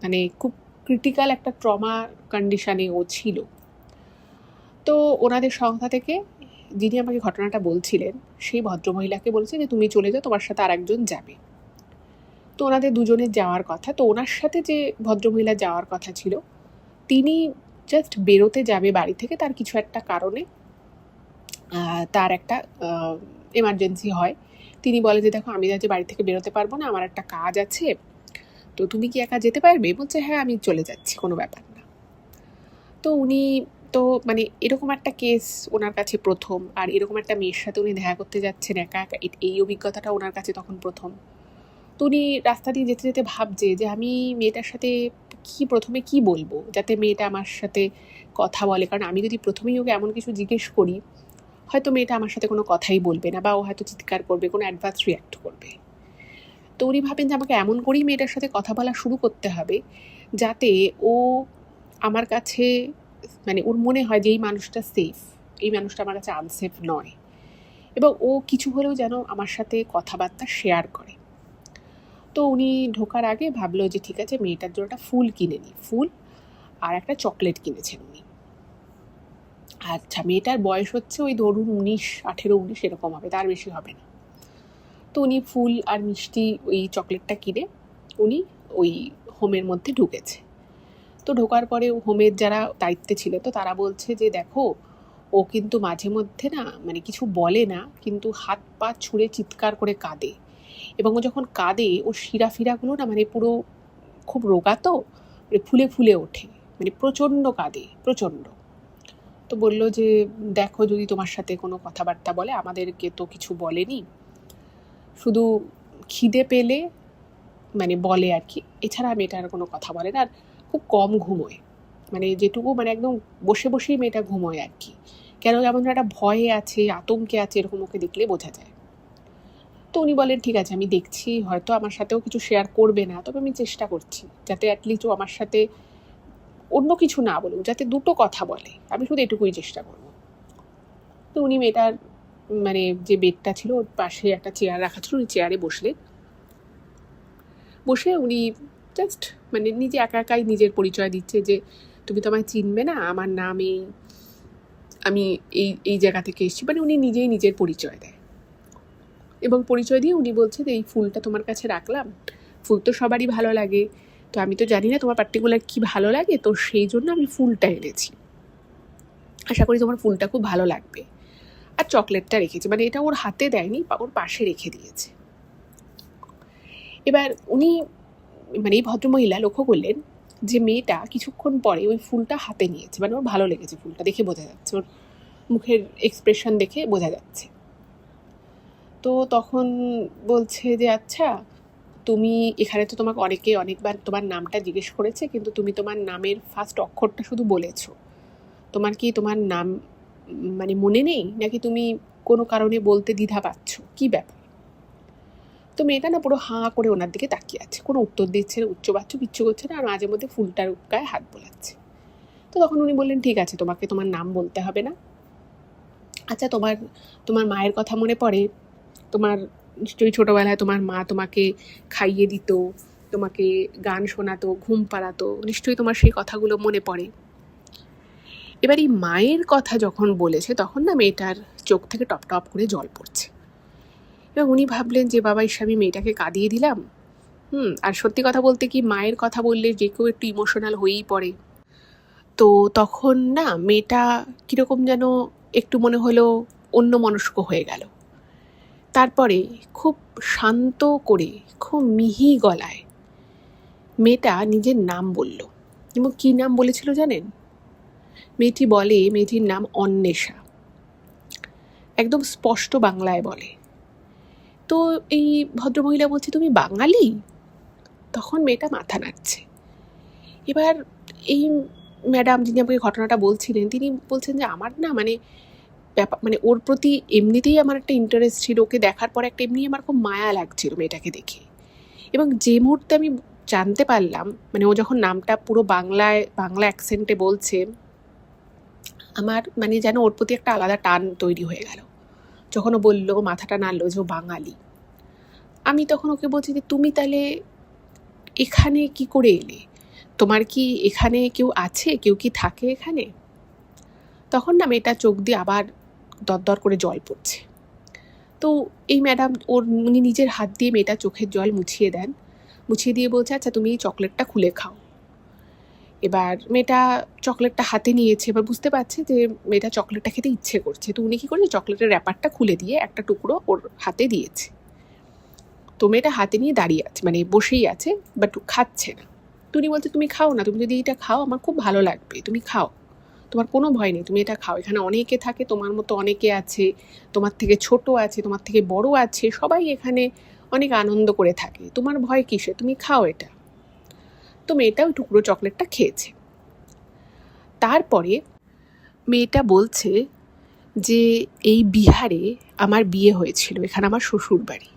মানে খুব ক্রিটিক্যাল একটা ট্রমা কন্ডিশনে ও ছিল। তো ওনাদের সংস্থা থেকে যিনি আমাকে ঘটনাটা বলছিলেন সেই ভদ্রমহিলাকে বলছে যে তুমি চলে যাও, তোমার সাথে আর একজন যাবে। তো ওনাদের দুজনের যাওয়ার কথা। তো ওনার সাথে যে ভদ্রমহিলা যাওয়ার কথা ছিল তিনি জাস্ট বেরোতে যাবে বাড়ি থেকে, তার কিছু একটা কারণে তার একটা এমার্জেন্সি হয়। তিনি বলে যে দেখো আমি আজ বাড়ি থেকে বেরোতে পারবো না, আমার একটা কাজ আছে, তো তুমি কি একা যেতে পারবে? বলছে হ্যাঁ আমি চলে যাচ্ছি, কোনো ব্যাপার না। তো উনি তো মানে এরকম একটা কেস ওনার কাছে প্রথম, আর এরকম একটা মেয়ের সাথে উনি দেখা করতে যাচ্ছেন একা একা, এই অভিজ্ঞতাটা ওনার কাছে তখন প্রথম। তো উনি রাস্তা দিয়ে যেতে যেতে ভাবছে যে আমি মেয়েটার সাথে প্রথমে কি বলবো যাতে মেয়েটা আমার সাথে কথা বলে, কারণ আমি যদি প্রথমেই ওকে এমন কিছু জিজ্ঞেস করি হয়তো মেয়েটা আমার সাথে কোনো কথাই বলবে না, বা ও হয়তো চিৎকার করবে, কোনো অ্যাডভান্স রিয়াক্ট করবে। তো উনি ভাবেন যে আমাকে এমন করেই মেয়েটার সাথে কথা বলা শুরু করতে হবে যাতে ও আমার কাছে মানে ওর মনে হয় যে এই মানুষটা সেফ, এই মানুষটা আমার কাছে আনসেফ নয়, এবং ও কিছু হলেও যেন আমার সাথে কথাবার্তা শেয়ার করে। তো উনি ঢোকার আগে ভাবলো যে ঠিক আছে মেয়েটার জন্য একটা ফুল কিনে নিই, ফুল আর একটা চকলেট কিনেছেন উনি। আচ্ছা, মেয়েটার বয়স হচ্ছে ওই ধরুন 18-19 এরকম হবে, তার বেশি হবে না। তো উনি ফুল আর মিষ্টি ওই চকলেটটা কিনে উনি ওই হোমের মধ্যে ঢুকেছে। তো ঢোকার পরে হোমের যারা দায়িত্বে ছিল তো তারা বলছে যে দেখো ও কিন্তু মাঝে মধ্যে না মানে কিছু বলে না, কিন্তু হাত পা ছুঁড়ে চিৎকার করে কাঁদে, এবং ও যখন কাঁদে ওর শিরাফিরাগুলো না মানে পুরো খুব রোগাতো, মানে ফুলে ফুলে ওঠে, মানে প্রচণ্ড কাঁদে, প্রচণ্ড। তো বললো যে দেখো যদি তোমার সাথে কোনো কথাবার্তা বলে, আমাদেরকে তো কিছু বলেনি, শুধু খিদে পেলে মানে বলে আর কি, এছাড়া মেয়েটা আর কোনো কথা বলে না, আর খুব কম ঘুমোয়, মানে যেটুকু মানে একদম বসে বসেই মেয়েটা ঘুমোয় আর কি, কেন যেমন একটা ভয়ে আছে, আতঙ্কে আছে, এরকম ওকে দেখলে বোঝা যায়। তো উনি বলেন ঠিক আছে আমি দেখছি, হয়তো আমার সাথেও কিছু শেয়ার করবে না, তবে আমি চেষ্টা করছি যাতে অ্যাটলিস্ট ও আমার সাথে অন্য কিছু না বলুক, যাতে দুটো কথা বলে, আমি শুধু এটুকুই চেষ্টা করব। তো উনি মেয়েটার মানে যে বেডটা ছিল ওর পাশে একটা চেয়ার রাখা ছিল, উনি চেয়ারে বসলেন, বসে উনি জাস্ট মানে নিজে একা একাই নিজের পরিচয় দিচ্ছে যে তুমি তো আমায় চিনবে না, আমার নাম এই, আমি এই এই জায়গা থেকে এসেছি, মানে উনি নিজেই নিজের পরিচয় দেয়, এবং পরিচয় দিয়ে উনি বলছে যে এই ফুলটা তোমার কাছে রাখলাম, ফুল তো সবারই ভালো লাগে, তো আমি তো জানি না তোমার পার্টিকুলার কি ভালো লাগে, তো সেই জন্য আমি ফুলটা এনেছি, আশা করি তোমার ফুলটা খুব ভালো লাগবে, আর চকলেটটা রেখেছি, মানে এটা ওর হাতে দেয়নি, ওর পাশে রেখে দিয়েছে। এবার উনি মানে এই ভদ্রমহিলা লক্ষ্য করলেন যে মেয়েটা কিছুক্ষণ পরে ওই ফুলটা হাতে নিয়েছে, মানে ওর ভালো লেগেছে ফুলটা, দেখে বোঝা যাচ্ছে, ওর মুখের এক্সপ্রেশন দেখে বোঝা যাচ্ছে। তো তখন বলছে যে আচ্ছা তুমি এখানে তো তোমাকে অনেকে অনেকবার তোমার নামটা জিজ্ঞেস করেছে, কিন্তু তুমি তোমার নামের ফার্স্ট অক্ষরটা শুধু বলেছো, তোমার কি তোমার নাম মানে মনে নেই, নাকি তুমি কোনো কারণে বলতে দ্বিধা পাচ্ছ, কি ব্যাপার? তো মেয়েটা না পুরো হাঁ করে ওনার দিকে তাকিয়ে আছে, কোনো উত্তর দিচ্ছে না, উচ্চবাচ্য কিচ্ছু করছে না, আর মাঝে মধ্যে ফুলটার গায়ে হাত বোলাচ্ছে। তো তখন উনি বললেন ঠিক আছে তোমাকে তোমার নাম বলতে হবে না, আচ্ছা তোমার তোমার মায়ের কথা মনে পড়ে? তোমার নিশ্চয়ই ছোটোবেলায় তোমার মা তোমাকে খাইয়ে দিত, তোমাকে গান শোনাতো, ঘুম পাড়াতো, নিশ্চয়ই তোমার সেই কথাগুলো মনে পড়ে। এবার এই মায়ের কথা যখন বলেছে তখন না মেয়েটার চোখ থেকে টপ টপ করে জল পড়ছে, এবং উনি ভাবলেন যে বাবা এসে আমি মেয়েটাকে কাঁদিয়ে দিলাম। আর সত্যি কথা বলতে কি মায়ের কথা বললে যে কেউ একটু ইমোশনাল হয়েই পড়ে। তো তখন না মেয়েটা কীরকম যেন একটু মনে হলো অন্যমনস্ক হয়ে গেল। তারপরে খুব শান্ত করে খুব মিহি গলায় মেয়েটা নিজের নাম বলল, এবং কী নাম বলেছিল জানেন? মেয়েটি বলে মেয়েটির নাম অন্বেষা, একদম স্পষ্ট বাংলায় বলে। তো এই ভদ্রমহিলা বলছে তুমি বাঙালি? তখন মেয়েটা মাথা নাড়ছে। এবার এই ম্যাডাম যিনি আমাকে ঘটনাটা বলছিলেন তিনি বলছেন যে আমার না মানে ব্যাপার মানে ওর প্রতি এমনিতেই আমার একটা ইন্টারেস্ট ছিল, ওকে দেখার পর একটা এমনি আমার খুব মায়া লাগছিল মেয়েটাকে দেখে, এবং যে মুহূর্তে আমি জানতে পারলাম মানে ও যখন নামটা পুরো বাংলা অ্যাকসেন্টে বলছে, আমার মানে যেন ওর প্রতি একটা আলাদা টান তৈরি হয়ে গেল যখন ও বললো, মাথাটা নাড়লো যে ও বাঙালি। আমি তখন ওকে বলছি যে তুমি তাহলে এখানে কি করে এলে? তোমার কি এখানে কেউ আছে? কেউ কি থাকে এখানে? তখন না মেয়েটা চোখ দিয়ে আবার দরদর করে জল পড়ছে। তো এই ম্যাডাম উনি নিজের হাত দিয়ে মেয়েটার চোখের জল মুছিয়ে দেন। মুছিয়ে দিয়ে বলছে, আচ্ছা তুমি এই চকলেটটা খুলে খাও। এবার মেয়েটা চকলেটটা হাতে নিয়েছে। এবার বুঝতে পারছে যে মেয়েটা চকলেটটা খেতে ইচ্ছে করছে। তো উনি কী করেছে, চকলেটের র্যাপারটা খুলে দিয়ে একটা টুকরো ওর হাতে দিয়েছে। তো মেয়েটা হাতে নিয়ে দাঁড়িয়ে আছে, মানে বসেই আছে, বাট খাচ্ছে না। তো উনি বলছে, তুমি খাও না, তুমি যদি এটা খাও আমার খুব ভালো লাগবে, তুমি খাও, তোমার কোনো ভয় নেই, তুমি এটা খাও। এখানে অনেকে থাকে, তোমার মতো অনেকে আছে, তোমার থেকে ছোট আছে, তোমার থেকে বড় আছে, সবাই এখানে অনেক আনন্দ করে থাকে, তোমার ভয় কিসে, তুমি খাও এটা। তো মেয়েটা ওই টুকরো চকলেটটা খেয়েছে। তারপরে মেয়েটা বলছে যে এই বিহারে আমার বিয়ে হয়েছিল, এখানে আমার শ্বশুর বাড়ি।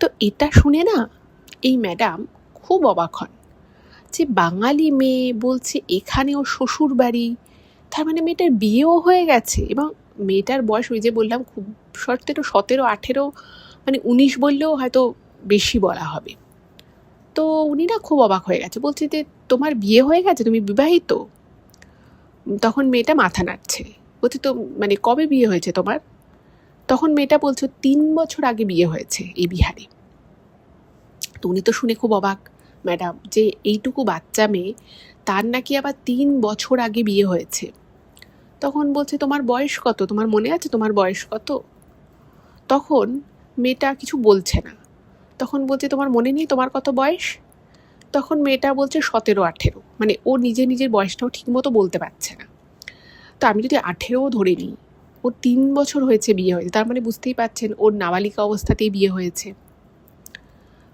তো এটা শুনে না এই ম্যাডাম খুব অবাক হন যে বাঙালি মেয়ে বলছে এখানে ওর শ্বশুর বাড়ি, তার মানে মেয়েটার বিয়েও হয়ে গেছে। এবং মেয়েটার বয়স ওই যে বললাম খুব শর্তে তো 17-18, মানে 19 বললেও হয়তো বেশি বলা হবে। তো উনি না খুব অবাক হয়ে গেছে, বলছে যে তোমার বিয়ে হয়ে গেছে, তুমি বিবাহিত? তখন মেয়েটা মাথা নাড়ছে, বলছে তো মানে কবে বিয়ে হয়েছে তোমার? তখন মেয়েটা বলছে 3 বছর আগে বিয়ে হয়েছে এই বিহারে। তো উনি তো শুনে খুব অবাক ম্যাডাম, যে এইটুকু বাচ্চা মেয়ে, তার নাকি আবার 3 বছর আগে বিয়ে হয়েছে। তখন বলছে তোমার বয়স কত, তোমার মনে আছে তোমার বয়স কত? তখন মেয়েটা কিছু বলছে না। তখন বলছে তোমার মনে নেই তোমার কত বয়স? তখন মেয়েটা বলছে 17-18, মানে ও নিজের বয়সটাও ঠিকমতো বলতে পারছে না। তো আমি যদি 18 ধরে নিই, ওর 3 বছর হয়েছে বিয়ে হয়েছে, তার মানে বুঝতেই পারছেন ওর নাবালিকা অবস্থাতেই বিয়ে হয়েছে।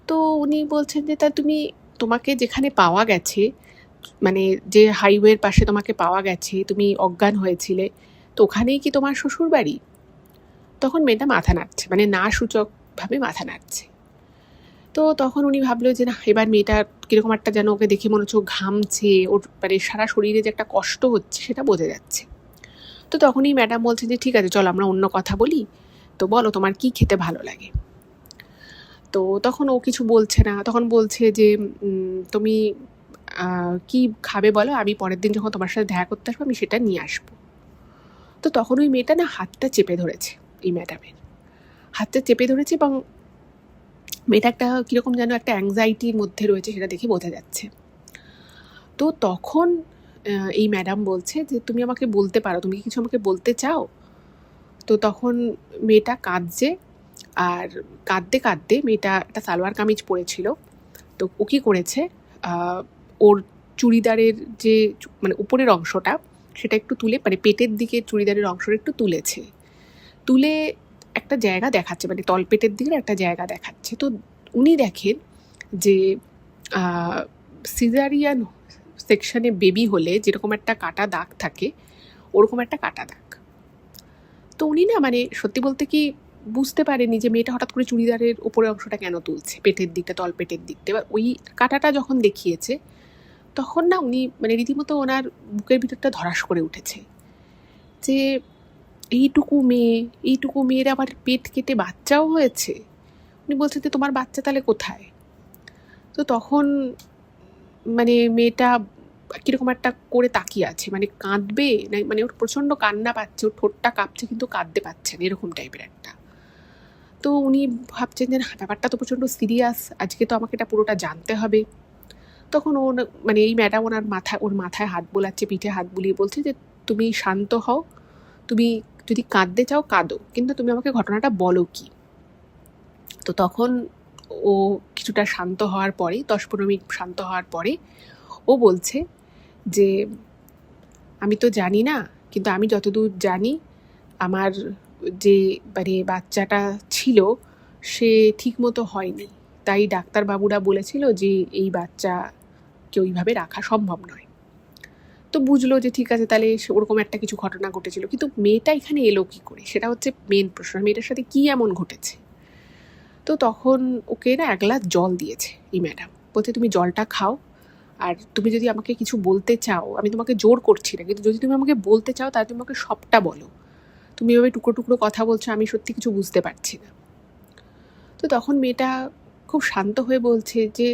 তো উনি বলছেন যে তা তোমাকে যেখানে পাওয়া গেছে, মানে যে হাইওয়ের পাশে তোমাকে পাওয়া গেছে, তুমি অজ্ঞান হয়েছিলে, তো ওখানেই কি তোমার শ্বশুর বাড়ি? তখন মেয়েটা মাথা নাড়ছে, মানে না সূচকভাবে মাথা নাড়ছে। তো তখন উনি ভাবলো যে না, এবার মেয়েটা কীরকম একটা যেন, ওকে দেখে মনে হচ্ছে ও ঘামছে, ওর মানে সারা শরীরে যে একটা কষ্ট হচ্ছে সেটা বোঝা যাচ্ছে। তো তখনই ম্যাডাম বলছেন যে ঠিক আছে চলো আমরা অন্য কথা বলি, তো বলো তোমার কি খেতে ভালো লাগে? তো তখন ও কিছু বলছে না। তখন বলছে যে তুমি কি খাবে বলো, আমি পরের দিন যখন তোমার সাথে দেখা করতে আসবো আমি সেটা নিয়ে আসবো। তো তখন ওই মেয়েটা না হাতটা চেপে ধরেছে, এই ম্যাডামের হাতটা চেপে ধরেছে, এবং মেয়েটা একটা কীরকম যেন একটা অ্যাংজাইটির মধ্যে রয়েছে, সেটা দেখে বোঝা যাচ্ছে। তো তখন এই ম্যাডাম বলছে যে তুমি আমাকে বলতে পারো, তুমি কি কিছু আমাকে বলতে চাও? তো তখন মেয়েটা কাঁদছে, আর কাঁদতে কাঁদতে, মেয়েটা একটা সালোয়ার কামিজ পরেছিল, তো ও কী করেছে, ওর চুড়িদারের যে মানে উপরের অংশটা সেটা একটু তুলে, মানে পেটের দিকে চুড়িদারের অংশটা একটু তুলেছে, তুলে একটা জায়গা দেখাচ্ছে, মানে তলপেটের দিকে একটা জায়গা দেখাচ্ছে। তো উনি দেখেন যে সিজারিয়ান সেকশনে বেবি হলে যেরকম একটা কাটা দাগ থাকে, ওরকম একটা কাটা দাগ। তো উনি না মানে সত্যি বলতে কি বুঝতে পারেনি যে মেয়েটা হঠাৎ করে চুড়িদারের উপরের অংশটা কেন তুলছে, পেটের দিকটা, তলপেটের দিকটা। এবার ওই কাটাটা যখন দেখিয়েছে, তখন না উনি মানে রীতিমতো ওনার বুকের ভিতরটা ধরাস করে উঠেছে, যে এইটুকু মেয়ের আবার পেট কেটে বাচ্চাও হয়েছে। উনি বলছে যে তোমার বাচ্চা তাহলে কোথায়? তো তখন মানে মেয়েটা কীরকম একটা করে তাকিয়ে আছে, মানে কাঁদবে না, মানে ওর প্রচণ্ড কান্না পাচ্ছে, ওর ঠোঁটটা কাঁপছে কিন্তু কাঁদতে পারছে না, এরকম টাইপের একটা। তো উনি ভাবছেন যে না, ব্যাপারটা তো প্রচণ্ড সিরিয়াস, আজকে তো আমাকে এটা পুরোটা জানতে হবে। তখন ও মানে এই ম্যাডাম ওর মাথায় হাত বোলাচ্ছে, পিঠে হাত বুলিয়ে বলছে যে তুমি শান্ত হও, তুমি যদি কাঁদতে চাও কাঁদো, কিন্তু তুমি আমাকে ঘটনাটা বলো কি। তো তখন ও কিছুটা শান্ত হওয়ার পরে, 10-15 মিনিট শান্ত হওয়ার পরে ও বলছে যে আমি তো জানি না, কিন্তু আমি যতদূর জানি আমার যে মানে বাচ্চাটা ছিল সে ঠিকমতো হয়নি, তাই ডাক্তারবাবুরা বলেছিল যে এই বাচ্চাকে ওইভাবে রাখা সম্ভব নয়। তো বুঝলো যে ঠিক আছে, তাহলে ওরকম একটা কিছু ঘটনা ঘটেছিল, কিন্তু মেয়েটা এখানে এলো কী করে, সেটা হচ্ছে মেন প্রশ্ন, মেয়েটার সাথে কী এমন ঘটেছে। তো তখন ওকে না 1 গ্লাস জল দিয়েছে এই ম্যাডাম, বলছে তুমি জলটা খাও, আর তুমি যদি আমাকে কিছু বলতে চাও, আমি তোমাকে জোর করছি না, কিন্তু যদি তুমি আমাকে বলতে চাও তাহলে তুমি আমাকে সবটা বলো। তুমি এভাবে টুকরো টুকরো কথা বলছো, আমি সত্যি কিছু বুঝতে পারছি না। তো তখন মেয়েটা খুব শান্ত হয়ে বলছে যে,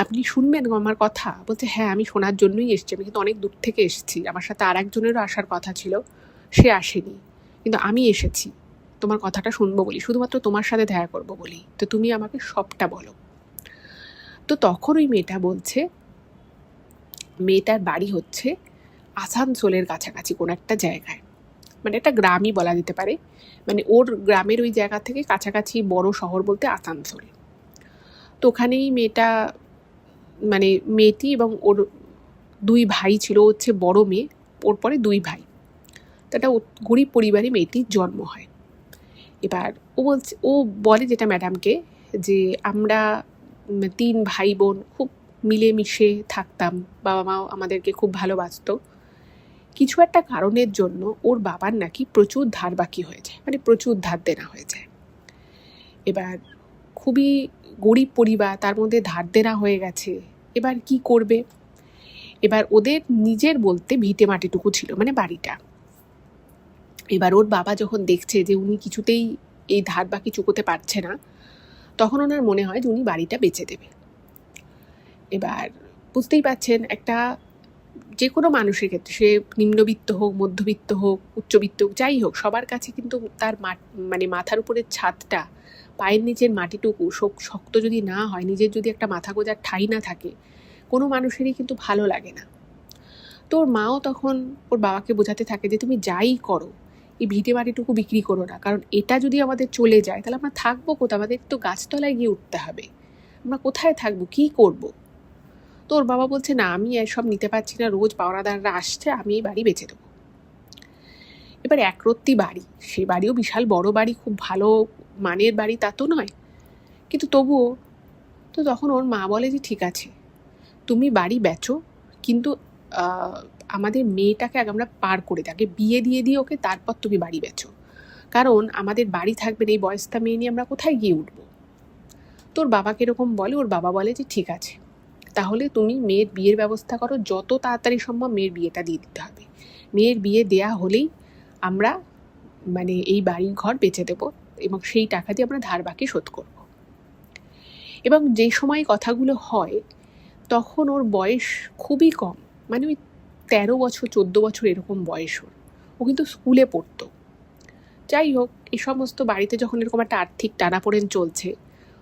আপনি শুনবেন আমার কথা? বলছে, হ্যাঁ আমি শোনার জন্যই এসছি, আমি কিন্তু অনেক দূর থেকে এসেছি, আমার সাথে আর একজনেরও আসার কথা ছিল, সে আসেনি, কিন্তু আমি এসেছি তোমার কথাটা শুনবো বলি, শুধুমাত্র তোমার সাথে দেখা করবো বলি, তো তুমি আমাকে সবটা বলো। তো তখন ওই মেয়েটা বলছে, মেয়েটার বাড়ি হচ্ছে আসানসোলের কাছাকাছি কোনো একটা জায়গায়, মানে একটা গ্রামই বলা যেতে পারে, মানে ওর গ্রামের ওই জায়গা থেকে কাছাকাছি বড় শহর বলতে আসানসোল। তো ওখানেই মেয়েটা, মানে মেয়েটি এবং ওর 2 ভাই ছিল, হচ্ছে বড় মেয়ে, ওর পরে 2 ভাই। তো একটা গরিব পরিবারে মেয়েটির জন্ম হয়। এবার ও বলে যেটা ম্যাডামকে, যে আমরা 3 ভাই বোন খুব মিলেমিশে থাকতাম, বাবা মাও আমাদেরকে খুব ভালোবাসতো। কিছু একটা কারণের জন্য ওর বাবার নাকি প্রচুর ধার বাকি হয়ে যায়, মানে প্রচুর ধার দেনা হয়ে যায়। এবার খুবই গরিব পরিবার, তার মধ্যে ধার দেনা হয়ে গেছে, এবার কি করবে? এবার ওদের নিজের বলতে ভিটে মাটিটুকু ছিল, মানে বাড়িটা। এবার ওর বাবা যখন দেখছে যে উনি কিছুতেই এই ধার বাকি চুকোতে পারছে না, তখন ওনার মনে হয় যে উনি বাড়িটা বেচে দেবে। এবার বুঝতেই পারছেন, একটা যে কোনো মানুষের ক্ষেত্রে, সে নিম্নবিত্ত হোক, মধ্যবিত্ত হোক, উচ্চবিত্ত হোক, যাই হোক, সবার কাছে কিন্তু তার মানে মাথার উপরের ছাদটা, পায়ের নিচের মাটিটুকু শক্ত যদি না হয়, নিজের যদি একটা মাথা গোঁজার ঠাঁই না থাকে, কোনো মানুষেরই কিন্তু ভালো লাগে না। তো ওর মাও তখন ওর বাবাকে বোঝাতে থাকে যে তুমি যাই করো, এই ভিটে বাড়িটুকু বিক্রি করো না, কারণ এটা যদি আমাদের চলে যায় তাহলে আমরা থাকবো কোথায়? আমাদের তো গাছতলায় গিয়ে উঠতে হবে, আমরা কোথায় থাকবো, কি করব? তো ওর বাবা বলছে, না আমি এসব নিতে পারছি না, রোজ পাওনাদাররা আসছে, আমি এই বাড়ি বেচে দেবো। এবার একরত্তি বাড়ি, সে বাড়িও বিশাল বড় বাড়ি, খুব ভালো মানের বাড়ি তা তো নয়, কিন্তু তবুও। তো তখন ওর মা বলে যে ঠিক আছে, তুমি বাড়ি বেচো, কিন্তু আমাদের মেয়েটাকে আগে আমরা পার করে দিই, আগে বিয়ে দিয়ে দিই ওকে, তারপর তুমি বাড়ি বেচো, কারণ আমাদের বাড়ি থাকবে না, এই বয়সটা মেয়ে নিয়ে আমরা কোথায় গিয়ে উঠবো। তোর বাবাকে এরকম বলে, ওর বাবা বলে যে ঠিক আছে, তাহলে তুমি মেয়ের বিয়ের ব্যবস্থা করো, যত তাড়াতাড়ি সম্ভব মেয়ের বিয়েটা দিয়ে দিতে হবে, মেয়ের বিয়ে দেয়া হলেই আমরা মানে এই বাড়ি ঘর বেচে দেবো, এবং সেই টাকা দিয়ে আমরা ধার বাকি শোধ করব। এবং যে সময় কথাগুলো হয় তখন ওর বয়স খুবই কম, মানে ওই 13 বছর 14 বছর এরকম বয়স ওর, ও কিন্তু স্কুলে পড়তো। যাই হোক, এই সমস্ত বাড়িতে যখন এরকম একটা আর্থিক টানাপোড়েন চলছে,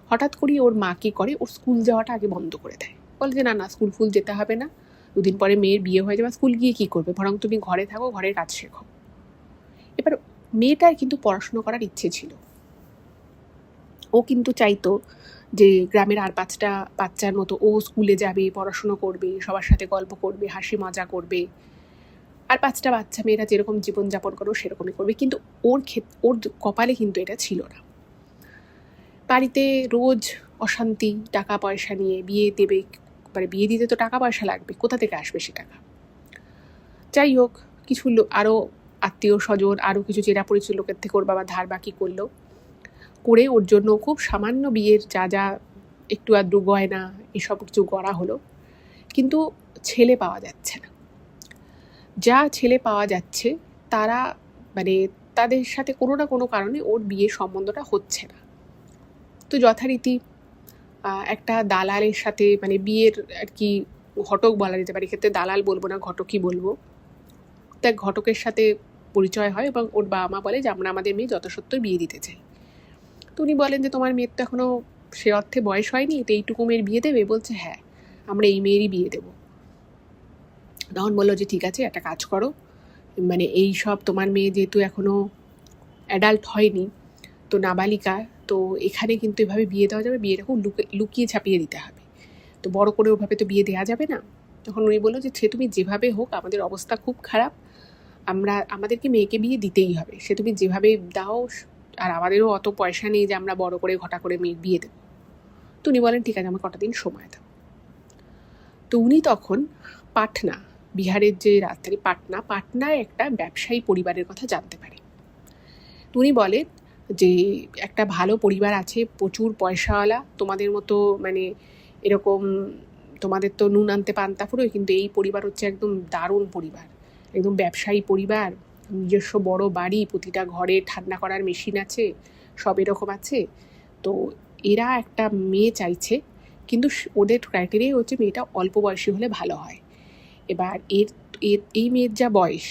হঠাৎ করেই ওর মা কী করে, ওর স্কুল যাওয়াটা আগে বন্ধ করে দেয়, বলে যে না না, স্কুল ফুল যেতে হবে না, 2 দিন পরে মেয়ের বিয়ে হয়ে যাবে, স্কুল গিয়ে কী করবে, বরং তুমি ঘরে থাকো, ঘরের কাজ শেখো। এবার মেয়েটার কিন্তু পড়াশুনো করার ইচ্ছে ছিল, ও কিন্তু চাইতো যে গ্রামের আর 5টা বাচ্চার মতো ও স্কুলে যাবে, পড়াশুনো করবে, সবার সাথে গল্প করবে, হাসি মজা করবে, আর 5টা বাচ্চা মেয়েরা যেরকম জীবনযাপন করো সেরকমই করবে। কিন্তু ওর কপালে কিন্তু এটা ছিল না। বাড়িতে রোজ অশান্তি, টাকা পয়সা নিয়ে, বিয়ে দেবে, মানে বিয়ে দিতে তো টাকা পয়সা লাগবে, কোথা থেকে আসবে সে টাকা? যাই হোক, কিছু আরও আত্মীয় স্বজন, আরও কিছু চেনা পরিচিত লোকের থেকে ওর বাবা ধার বাকি করলো, করে ওর জন্য খুব সামান্য বিয়ের যা যা একটু আধটু গয়না এসব কিছু করা হলো, কিন্তু ছেলে পাওয়া যাচ্ছে না। যা ছেলে পাওয়া যাচ্ছে তারা, মানে তাদের সাথে কোনো না কোনো কারণে ওর বিয়ের সম্বন্ধটা হচ্ছে না। তো যথারীতি একটা দালালের সাথে, মানে বিয়ের আর কি ঘটক বলা যেতে পারে, ক্ষেত্রে দালাল বলবো না, ঘটকই বলবো, তা ঘটকের সাথে পরিচয় হয়, এবং ওর বাবা মা বলে যে আমরা আমাদের মেয়ে যথাসত্ত্বর বিয়ে দিতে চাই। তো উনি বলেন যে তোমার মেয়ের তো এখনও সে অর্থে বয়স হয়নি, তো এইটুকু মেয়ের বিয়ে দেবে? বলছে হ্যাঁ, আমরা এই মেয়েরই বিয়ে দেবো। তখন বললো যে ঠিক আছে, একটা কাজ করো, মানে এই সব তোমার মেয়ে যেহেতু এখনও অ্যাডাল্ট হয়নি, তো নাবালিকা, তো এখানে কিন্তু এভাবে বিয়ে দেওয়া যাবে, বিয়েটা খুব লুকিয়ে ছাপিয়ে দিতে হবে, তো বড় করে ওভাবে তো বিয়ে দেওয়া যাবে না। তখন উনি বললো যে সে তুমি যেভাবে হোক, আমাদের অবস্থা খুব খারাপ, আমাদেরকে মেয়েকে বিয়ে দিতেই হবে, সে তুমি যেভাবে দাও, আর আমাদেরও অত পয়সা নেই যে আমরা বড় করে ঘটা করে মেয়ের বিয়ে দেবো। তো উনি বলেন ঠিক আছে, আমার কটা দিন সময় দাও। তো উনি তখন পাটনা, বিহারের যে রাজধানী পাটনায় একটা ব্যবসায়ী পরিবারের কথা জানতে পারে। তো উনি বলেন যে একটা ভালো পরিবার আছে, প্রচুর পয়সাওয়ালা, তোমাদের মতো মানে এরকম তোমাদের তো নুন আনতে পান্তা ফুরোয়, কিন্তু এই পরিবার হচ্ছে একদম দারুণ পরিবার, একদম ব্যবসায়ী পরিবার, নিজস্ব বড় বাড়ি, প্রতিটা ঘরে ঠান্ডা করার মেশিন আছে, সব এরকম আছে। তো এরা একটা মেয়ে চাইছে, কিন্তু ওদের ক্রাইটেরিয়া হচ্ছে মেয়েটা অল্প বয়সী হলে ভালো হয়। এবার এই মেয়ের যা বয়স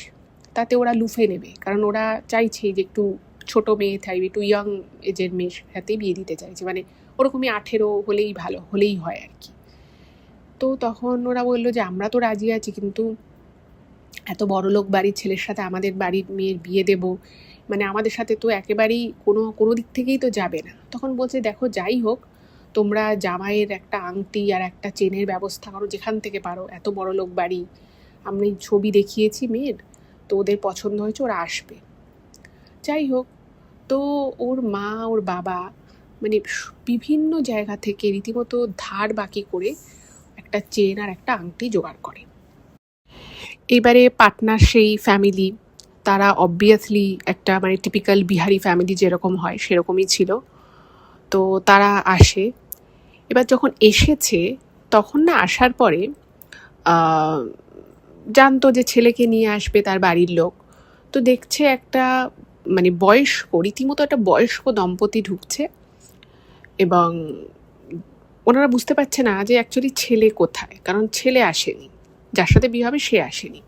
তাতে ওরা লুফে নেবে, কারণ ওরা চাইছে যে একটু ছোট মেয়ে থাকবে, একটু ইয়ং এজের মেয়ের সাথে বিয়ে দিতে চাইছে, মানে ওরকমই 18 হলেই ভালো, হলেই হয় আর কি। তো তখন ওরা বললো যে আমরা তো রাজি আছি, কিন্তু এত বড়লোক বাড়ির ছেলের সাথে আমাদের বাড়ির মেয়ের বিয়ে দেব, মানে আমাদের সাথে তো একেবারেই কোনো দিক থেকেই তো যাবে না। তখন বলছে দেখো যাই হোক, তোমরা জামাইয়ের একটা আংটি আর একটা চেনের ব্যবস্থা করো যেখান থেকে পারো, এত বড়লোক বাড়ি, আমি ছবি দেখিয়েছি মেয়ের, তো ওদের পছন্দ হয়েছে, ওরা আসবে। যাই হোক, তো ওর মা ওর বাবা মানে বিভিন্ন জায়গা থেকে রীতিমতো ধার বাকি করে একটা চেন আর একটা আংটি জোগাড় করে। এবারে পাটনার সেই ফ্যামিলি, তারা অবভিয়াসলি একটা মানে টিপিক্যাল বিহারি ফ্যামিলি যেরকম হয় সেরকমই ছিল। তো তারা আসে। এবার যখন এসেছে তখন না, আসার পরে জানতো যে ছেলেকে নিয়ে আসবে তার বাড়ির লোক। তো দেখছে একটা মানে রীতিমতো একটা বয়স্ক দম্পতি ঢুকছে, এবং ওনারা বুঝতে পারছে না যে অ্যাকচুয়ালি ছেলে কোথায়, কারণ ছেলে আসেনি, যার সাথে বিয়ে হবে সে আসেনি।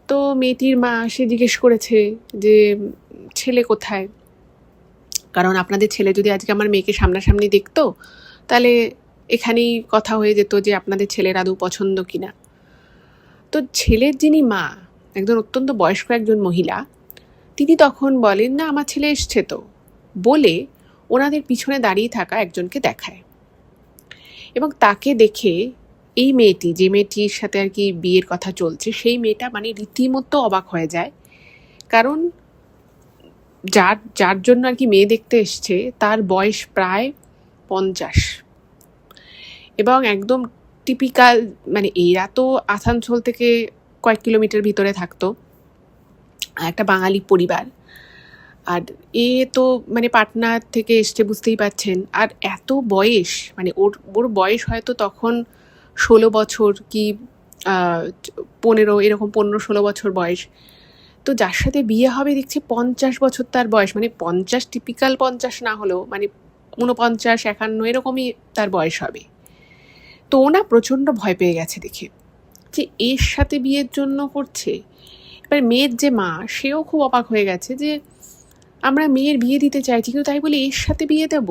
তো মেয়েটির মা সে জিজ্ঞেস করেছে যে ছেলে কোথায়, কারণ আপনাদের ছেলে যদি আজকে আমার মেয়েকে সামনাসামনি দেখতো তাহলে এখানেই কথা হয়ে যেত যে আপনাদের ছেলের আদৌ পছন্দ কিনা। তো ছেলের যিনি মা, একজন অত্যন্ত বয়স্ক একজন মহিলা, তিনি তখন বলেন না আমার ছেলে এসছে তো, বলে ওনাদের পিছনে দাঁড়িয়ে থাকা একজনকে দেখায়। এবং তাকে দেখে এই মেয়েটি, যে মেয়েটির সাথে আর কি বিয়ের কথা চলছে, সেই মেয়েটা মানে রীতিমতো অবাক হয়ে যায়, কারণ যার জন্য আর কি মেয়ে দেখতে এসছে তার বয়স প্রায় 50, এবং একদম টিপিক্যাল, মানে এরা তো আসানসোল থেকে কয়েক কিলোমিটার ভিতরে থাকতো, একটা বাঙালি পরিবার, আর এ তো মানে পাটনা থেকে এসছে বুঝতেই পারছেন। আর এত বয়স, মানে ওর বয়স হয়তো তখন 16 বছর কি 15, এরকম 15-16 বছর বয়স। তো যার সাথে বিয়ে হবে দেখছি 50 বছর তার বয়স, মানে 50 টিপিক্যাল 50 না হলেও মানে 49, 51 এরকমই তার বয়স হবে। তো ওনা প্রচণ্ড ভয় পেয়ে গেছে দেখে যে এর সাথে বিয়ের জন্য করছে। এবার মেয়ের যে মা, সেও খুব অবাক হয়ে গেছে যে আমরা মেয়ের বিয়ে দিতে চাইছি, কিন্তু তাই বলে এর সাথে বিয়ে দেব।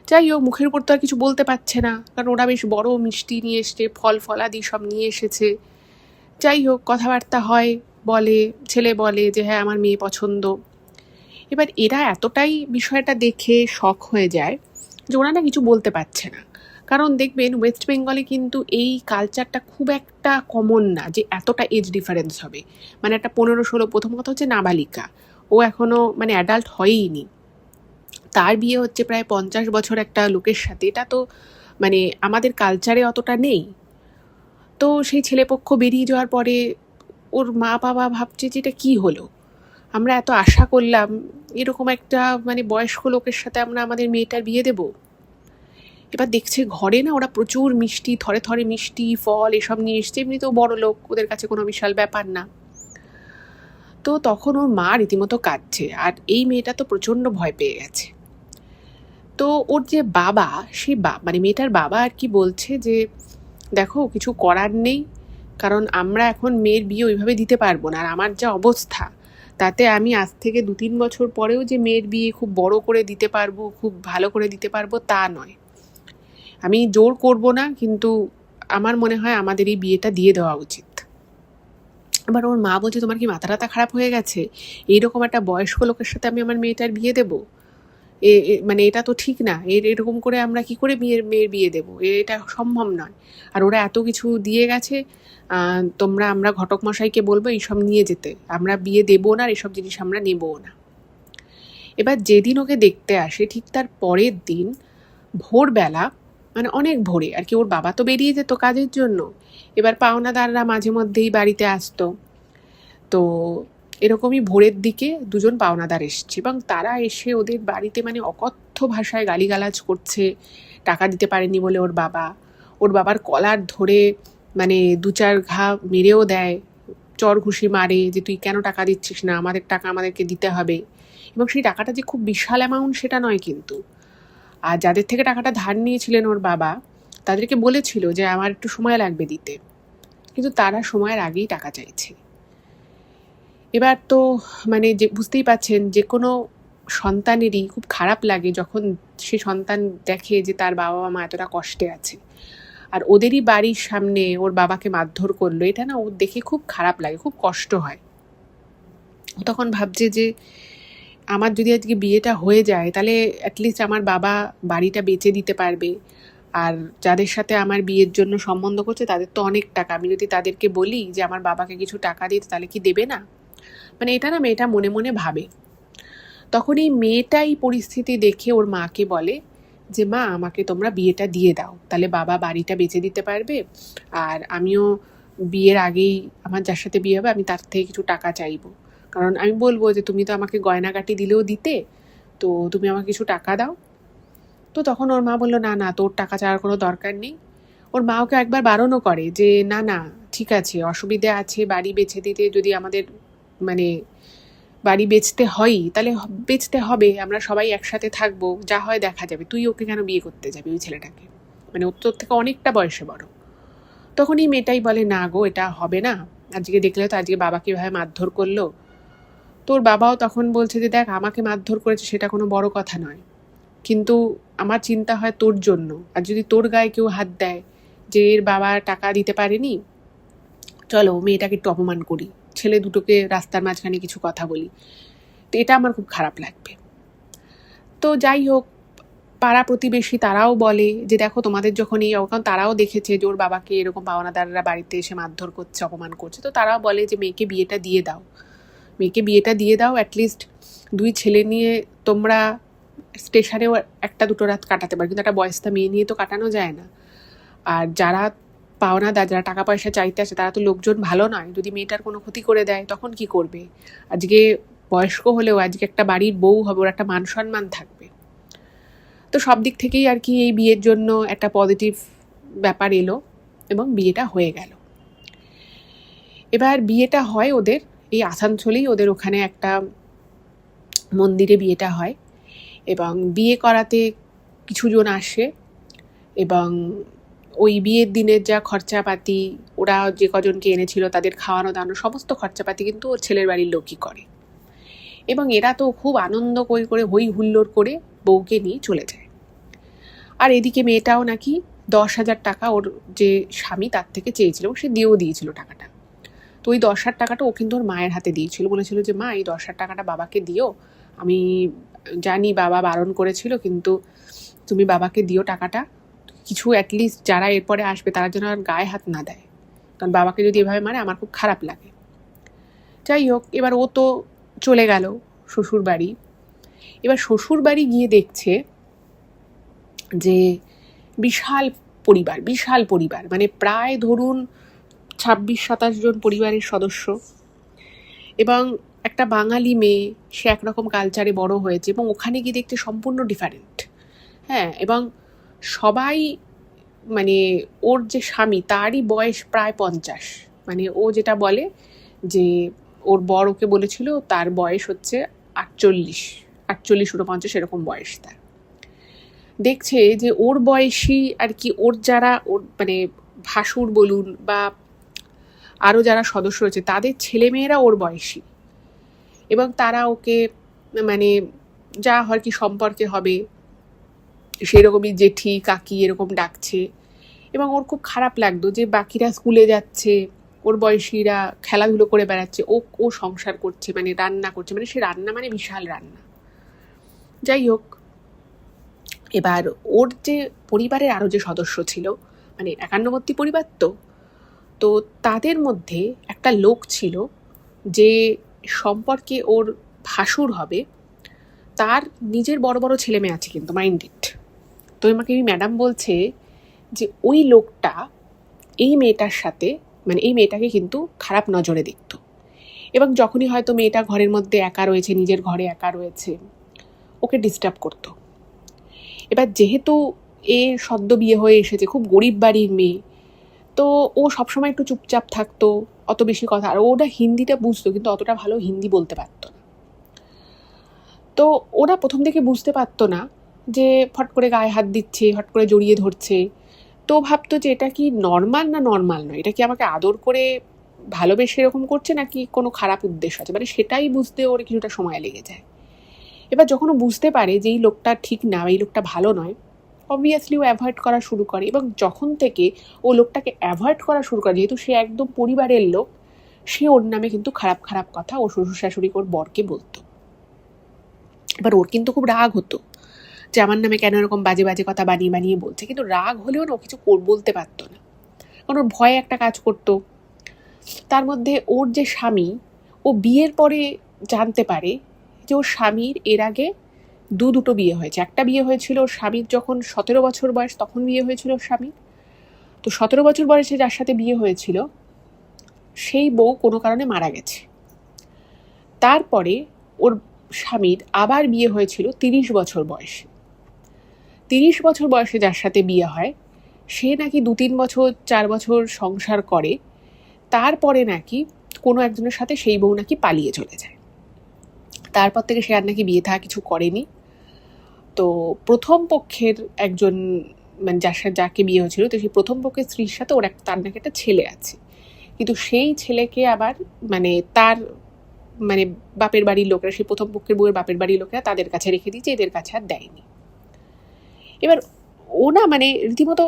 যাই হোক, মুখের উপর তো আর কিছু বলতে পারছে না, কারণ ওরা বেশ বড় মিষ্টি নিয়ে এসছে, ফলাদি সব নিয়ে এসেছে। যাই হোক, কথাবার্তা হয়, ছেলে বলে যে হ্যাঁ আমার মেয়ে পছন্দ। এবার এরা এতটাই বিষয়টা দেখে শক হয়ে যায় যে ওরা কিছু বলতে পারছে না, কারণ দেখবেন ওয়েস্ট বেঙ্গলে কিন্তু এই কালচারটা খুব একটা কমন না যে এতটা এজ ডিফারেন্স হবে। মানে একটা 15-16, প্রথম কথা হচ্ছে নাবালিকা, ও এখনও মানে অ্যাডাল্ট হয়ইনি, তার বিয়ে হচ্ছে প্রায় 50 বছর একটা লোকের সাথে, এটা তো মানে আমাদের কালচারে অতটা নেই। তো সেই ছেলেপক্ষ বেরিয়ে যাওয়ার পরে ওর মা বাবা ভাবছে যে এটা কী হলো, আমরা এত আশা করলাম এরকম একটা মানে বয়স্ক লোকের সাথে আমরা আমাদের মেয়েটার বিয়ে দেব। এবার দেখছে ঘরে না ওরা প্রচুর মিষ্টি, থরে থরে মিষ্টি ফল এসব নিয়ে এসছে, এমনিতেও বড় লোক, ওদের কাছে কোনো বিশাল ব্যাপার না। তো তখন ওর মা রীতিমতো কাঁদছে, আর এই মেয়েটা তো প্রচণ্ড ভয় পেয়ে গেছে। তো ওর যে বাবা, সে মানে মেয়েটার বাবা আর কি বলছে যে দেখো কিছু করার নেই, কারণ আমরা এখন মেয়ের বিয়ে ওইভাবে দিতে পারবো না, আর আমার যা অবস্থা তাতে আমি আজ থেকে 2-3 বছর পরেও যে মেয়ের বিয়ে খুব বড় করে দিতে পারবো, খুব ভালো করে দিতে পারবো তা নয়। আমি জোর করব না, কিন্তু আমার মনে হয় আমাদের এই বিয়েটা দিয়ে দেওয়া উচিত। এবার ওর মা বলছে তোমার কি মাথা খারাপ হয়ে গেছে, এইরকম একটা বয়স্ক লোকের সাথে আমি আমার মেয়েটার বিয়ে দেবো? মানে এটা তো ঠিক না, এরকম করে আমরা কি করে মেয়ের বিয়ে দেবো, এটা সম্ভব নয়। আর ওরা এত কিছু দিয়ে গেছে, আমরা ঘটক মশাইকে বলবো এইসব নিয়ে যেতে, আমরা বিয়ে দেবো না, এসব জিনিস আমরা নেবও না। এবার যেদিন ওকে দেখতে আসে ঠিক তার পরের দিন ভোরবেলা, মানে অনেক ভোরে আর কি, ওর বাবা তো বেরিয়ে যেত কাজের জন্য, এবার পাওনাদাররা মাঝে মধ্যেই বাড়িতে আসতো। তো এরকমই ভোরের দিকে দুজন পাওনাদার এসছে, এবং তারা এসে ওদের বাড়িতে মানে অকথ্য ভাষায় গালিগালাজ করছে, টাকা দিতে পারেনি বলে ওর বাবা, ওর বাবার কলার ধরে মানে 2-4 ঘা মেরেও দেয়, চর ঘুষি মারে যে তুই কেন টাকা দিচ্ছিস না, আমাদের টাকা আমাদেরকে দিতে হবে। এবং সেই টাকাটা যে খুব বিশাল অ্যামাউন্ট সেটা নয় কিন্তু। আর যাদের থেকে টাকাটা ধার নিয়েছিলেন ওর বাবা, তাদেরকে বলেছিল যে আমার একটু সময় লাগবে দিতে, কিন্তু তারা সময়ের আগেই টাকা চাইছে। এবার তো মানে যে বুঝতেই পাচ্ছেন, যে কোনো সন্তানেরই খুব খারাপ লাগে যখন সে সন্তান দেখে যে তার বাবা মা এতটা কষ্টে আছে, আর ওদেরই বাড়ির সামনে ওর বাবাকে মারধর করলো। এটা না ওর দেখে খুব খারাপ লাগে, খুব কষ্ট হয়। ও তখন ভাবছে যে আমার যদি আজকে বিয়েটা হয়ে যায় তাহলে অ্যাটলিস্ট আমার বাবা বাড়িটা বেচে দিতে পারবে, আর যাদের সাথে আমার বিয়ের জন্য সম্বন্ধ করছে তাদের তো অনেক টাকা, আমি যদি তাদেরকে বলি যে আমার বাবাকে কিছু টাকা দিতে, তাহলে কি দেবে না? মানে এটা না মেয়েটা মনে মনে ভাবে। তখন এই মেয়েটা এই পরিস্থিতি দেখে ওর মাকে বলে যে মা, আমাকে তোমরা বিয়েটা দিয়ে দাও, তাহলে বাবা বাড়িটা বেচে দিতে পারবে, আর আমিও বিয়ের আগেই আমার যার সাথে বিয়ে হবে আমি তার থেকে কিছু টাকা চাইবো, কারণ আমি বলবো যে তুমি তো আমাকে গয়নাগাটি দিলেও দিতে, তো তুমি আমাকে কিছু টাকা দাও। তো তখন ওর মা বললো না না, তোর টাকা চাওয়ার কোনো দরকার নেই। ওর মা ওকে একবার বারণও করে যে না না, ঠিক আছে, অসুবিধে আছে, বাড়ি বেচে দিতে যদি আমাদের মানে বাড়ি বেচতে হয়ই তাহলে বেচতে হবে, আমরা সবাই একসাথে থাকবো, যা হয় দেখা যাবে, তুই ওকে কেন বিয়ে করতে যাবি ওই ছেলেটাকে, মানে ওর তোর থেকে অনেকটা বয়সে বড়। তখন এই মেয়েটাই বলে না গো, এটা হবে না, আজকে দেখলে তো আজকে বাবাকে এভাবে মারধর করলো। তোর বাবাও তখন বলছে যে দেখ, আমাকে মারধর করেছে সেটা কোনো বড় কথা নয়, কিন্তু আমার চিন্তা হয় তোর জন্য, আর যদি তোর গায়ে কেউ হাত দেয় যে এর বাবা টাকা দিতে পারেনি, চলো মেয়েটাকে একটু অপমান করি, ছেলে দুটোকে রাস্তার মাঝখানে কিছু কথা বলি, তো এটা আমার খুব খারাপ লাগবে। তো যাই হোক, পাড়া প্রতিবেশী তারাও বলে যে দেখো, তোমাদের যখন এই কারণ তারাও দেখেছে যে ওর বাবাকে এরকম পাওনাদাররা বাড়িতে এসে মারধর করছে, অপমান করছে, তো তারাও বলে যে মেয়েকে বিয়েটা দিয়ে দাও, মেয়েকে বিয়েটা দিয়ে দাও, অ্যাটলিস্ট 2 ছেলে নিয়ে তোমরা স্টেশনেও 1-2 রাত কাটাতে পারো, কিন্তু একটা বয়স্তা মেয়ে নিয়ে তো কাটানো যায় না। আর যারা পাওনাদার, যারা টাকা পয়সা চাইতে আসে, তারা তো লোকজন ভালো নয়, যদি মেয়েটার কোনো ক্ষতি করে দেয় তখন কি করবে? আজকে বয়স্ক হলেও আজকে একটা বাড়ির বউ হবে, ওর একটা মান সম্মান থাকবে। তো সব দিক থেকেই আর কি এই বিয়ের জন্য একটা পজিটিভ ব্যাপার এলো এবং বিয়েটা হয়ে গেল। এবার বিয়েটা হয় ওদের এই আসানসোলেই, ওদের ওখানে একটা মন্দিরে বিয়েটা হয়, এবং বিয়ে করাতে কিছুজন আসে, এবং ওই বিয়ের দিনের যা খরচাপাতি, ওরা যে কজনকে এনেছিল তাদের খাওয়ানো দাওয়ানো সমস্ত খরচাপাতি কিন্তু ওর ছেলের বাড়ির লোকই করে। এবং এরা তো খুব আনন্দ করে হই হুল্লোড় করে বউকে নিয়ে চলে যায়। আর এদিকে মেয়েটাও নাকি 10,000 টাকা ওর যে স্বামী তার থেকে চেয়েছিল, সে দিয়েও দিয়েছিল টাকাটা। তো ওই 10,000 টাকাটা ও কিন্তু ওর মায়ের হাতে দিয়েছিল, বলেছিল যে মা, এই 10,000 টাকাটা বাবাকে দিও, আমি জানি বাবা বারণ করেছিল, কিন্তু তুমি বাবাকে দিও টাকাটা, কিছু অ্যাটলিস্ট যারা এরপরে আসবে তারা যেন আর গায়ে হাত না দেয়, কারণ বাবাকে যদি এভাবে মারে আমার খুব খারাপ লাগে। যাই হোক, এবার ও তো চলে গেল শ্বশুর বাড়ি। এবার শ্বশুর বাড়ি গিয়ে দেখছে যে বিশাল পরিবার, মানে প্রায় ধরুন 26-27 জন পরিবারের সদস্য, এবং একটা বাঙালি মেয়ে, সে একরকম কালচারে বড় হয়েছে, এবং ওখানে গিয়ে দেখতে সম্পূর্ণ ডিফারেন্ট। হ্যাঁ, এবং সবাই মানে ওর যে স্বামী তারই বয়স প্রায় 50, মানে ও যেটা বলে যে ওর বর ওকে বলেছিল তার বয়স হচ্ছে 48-49 এরকম বয়স তার। দেখছে যে ওর বয়সী আর কি, ওর যারা ওর মানে ভাসুর বলুন বা আরও যারা সদস্য রয়েছে তাদের ছেলেমেয়েরা ওর বয়সী, এবং তারা ওকে মানে যা হয় কি সম্পর্কে হবে সেরকমই জেঠি কাকি এরকম ডাকছে। এবং ওর খুব খারাপ লাগতো যে বাকিরা স্কুলে যাচ্ছে, ওর বয়সীরা খেলাধুলো করে বেড়াচ্ছে, ও সংসার করছে, মানে রান্না করছে, মানে সে রান্না মানে বিশাল রান্না। যাই হোক, এবার ওর যে পরিবারের আরও যে সদস্য ছিল, মানে 51 পরিবার, তো তাদের মধ্যে একটা লোক ছিল যে সম্পর্কে ওর ভাসুর হবে, তার নিজের বড় বড় ছেলে মেয়ে আছে কিন্তু, মাইন্ড ইট। তো আমাকে এই ম্যাডাম বলছে যে ওই লোকটা এই মেয়েটার সাথে, মানে এই মেয়েটাকে কিন্তু খারাপ নজরে দেখত, এবং যখনই হয়তো মেয়েটা ঘরের মধ্যে একা রয়েছে, নিজের ঘরে একা রয়েছে, ওকে ডিস্টার্ব করতো। এবার যেহেতু এ সদ্য বিয়ে হয়ে এসেছে, খুব গরিব বাড়ির মেয়ে, তো ও সবসময় একটু চুপচাপ থাকতো, অত বেশি কথা, আর ওটা হিন্দিটা বুঝতো কিন্তু অতটা ভালো হিন্দি বলতে পারতো না। তো ওরা প্রথম থেকে বুঝতে পারতো না যে ফট করে গায়ে হাত দিচ্ছে, ফট করে জড়িয়ে ধরছে। তো ভাবতো যে এটা কি নর্মাল না নর্মাল নয়, এটা কি আমাকে আদর করে ভালোবেসে এরকম করছে নাকি কোনো খারাপ উদ্দেশ্য আছে, মানে সেটাই বুঝতে ওর কিছুটা সময় লেগে যায়। এবার যখন ও বুঝতে পারে যে এই লোকটা ঠিক না, এই লোকটা ভালো নয়, অবভিয়াসলি ও অ্যাভয়েড করা শুরু করে। এবং যখন থেকে ও লোকটাকে অ্যাভয়েড করা শুরু করে, যেহেতু সে একদম পরিবারের লোক, সে ওর নামে কিন্তু খারাপ খারাপ কথা ও শ্বশুর শাশুড়ি ওর বরকে বলতো। এবার ওর কিন্তু খুব রাগ হতো যে আমার নামে কেন এরকম বাজে বাজে কথা বানিয়ে বানিয়ে বলছে, কিন্তু রাগ হলেও না ও কিছু বলতে পারতো না, কারণ ওর ভয়ে একটা কাজ করতো। তার মধ্যে ওর যে স্বামী, ও বিয়ের পরে জানতে পারে যে ওর স্বামীর এর আগে দুটো বিয়ে হয়েছে। একটা বিয়ে হয়েছিল ওর স্বামীর যখন 17 বছর বয়স, তখন বিয়ে হয়েছিল ওর স্বামীর। তো 17 বছর বয়সে যার সাথে বিয়ে হয়েছিল সেই বউ কোনো কারণে মারা গেছে। তারপরে ওর স্বামীর আবার বিয়ে হয়েছিল 30 বছর বয়সে। 30 বছর বয়সে যার সাথে বিয়ে হয়, সে নাকি 2-3 বছর 4 বছর সংসার করে, তারপরে নাকি কোনো একজনের সাথে সেই বউ নাকি পালিয়ে চলে যায়। তারপর থেকে সে আর নাকি বিয়ে থা কিছু করেনি। তো প্রথম পক্ষের একজন, মানে যার সাথে যাকে বিয়ে হয়েছিল, তো সেই প্রথম পক্ষের স্ত্রীর সাথে ওর তার নাকি একটা ছেলে আছে, কিন্তু সেই ছেলেকে আবার মানে তার মানে বাপের বাড়ির লোকেরা, সেই প্রথম পক্ষের বউয়ের বাপের বাড়ির লোকেরা তাদের কাছে রেখে দিয়েছে, এদের কাছে আর দেয়নি। এবার ও না মানে রীতিমতো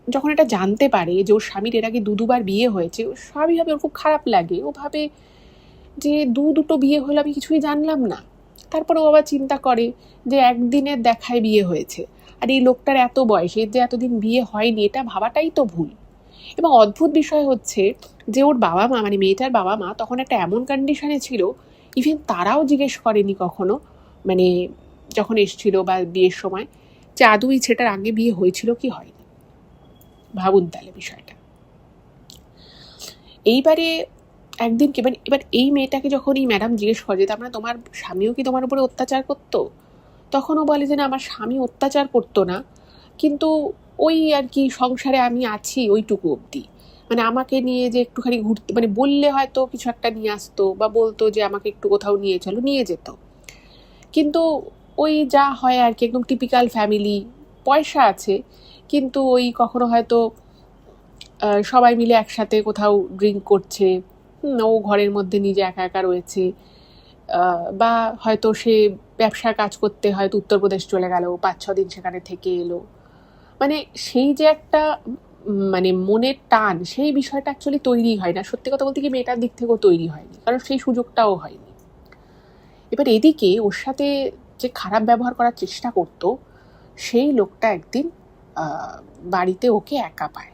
যখন এটা জানতে পারে যে ওর স্বামীর এর আগে দুবার বিয়ে হয়েছে, ও স্বাভাবিকভাবে ওর খুব খারাপ লাগে। ও ভাবে যে দুটো বিয়ে হলো, আমি কিছুই জানলাম না। তারপরে ও আবার চিন্তা করে যে একদিনের দেখায় বিয়ে হয়েছে, আর এই লোকটার এত বয়স, এর যে এতদিন বিয়ে হয়নি, এটা ভাবাটাই তো ভুল। এবং অদ্ভুত বিষয় হচ্ছে যে ওর বাবা মা, মানে মেয়েটার বাবা মা তখন একটা এমন কন্ডিশনে ছিল, ইভেন তারাও জিজ্ঞেস করেনি কখনো, মানে যখন এসছিল বা বিয়ের সময়, যে আদৌ এই ছেলেটার আগে বিয়ে হয়েছিল কি হয়নি। ভাবুন তাহলে বিষয়টা। এইবারে একদিন কি, মানে এবার এই মেয়েটাকে যখন এই ম্যাডাম জিজ্ঞেস করে যে তার মানে তোমার স্বামীও কি তোমার উপরে অত্যাচার করতো, তখন ও বলে যে না, আমার স্বামী অত্যাচার করতো না, কিন্তু ওই আর কি সংসারে আমি আছি ওইটুকু অবধি, মানে আমাকে নিয়ে যে একটুখানি ঘুরতে, মানে বললে হয়তো কিছু একটা নিয়ে আসতো বা বলতো যে আমাকে একটু কোথাও নিয়ে চলো, নিয়ে যেত, কিন্তু ওই যা হয় আর কি, একদম টিপিক্যাল ফ্যামিলি, পয়সা আছে কিন্তু ওই কখনো হয়তো সবাই মিলে একসাথে কোথাও ড্রিঙ্ক করছে, ও ঘরের মধ্যে নিজে একা একা রয়েছে, বা হয়তো সে ব্যবসার কাজ করতে হয়তো উত্তরপ্রদেশ চলে গেল, 5-6 দিন সেখানে থেকে এলো, মানে সেই যে একটা মানে মনের টান, সেই বিষয়টা অ্যাকচুয়ালি তৈরি হয় না। সত্যি কথা বলতে কি মেয়েটার দিক থেকেও তৈরি হয়নি, কারণ সেই সুযোগটাও হয়নি। এবার এদিকে ওর সাথে যে খারাপ ব্যবহার করার চেষ্টা করতো, সেই লোকটা একদিন বাড়িতে ওকে একা পায়।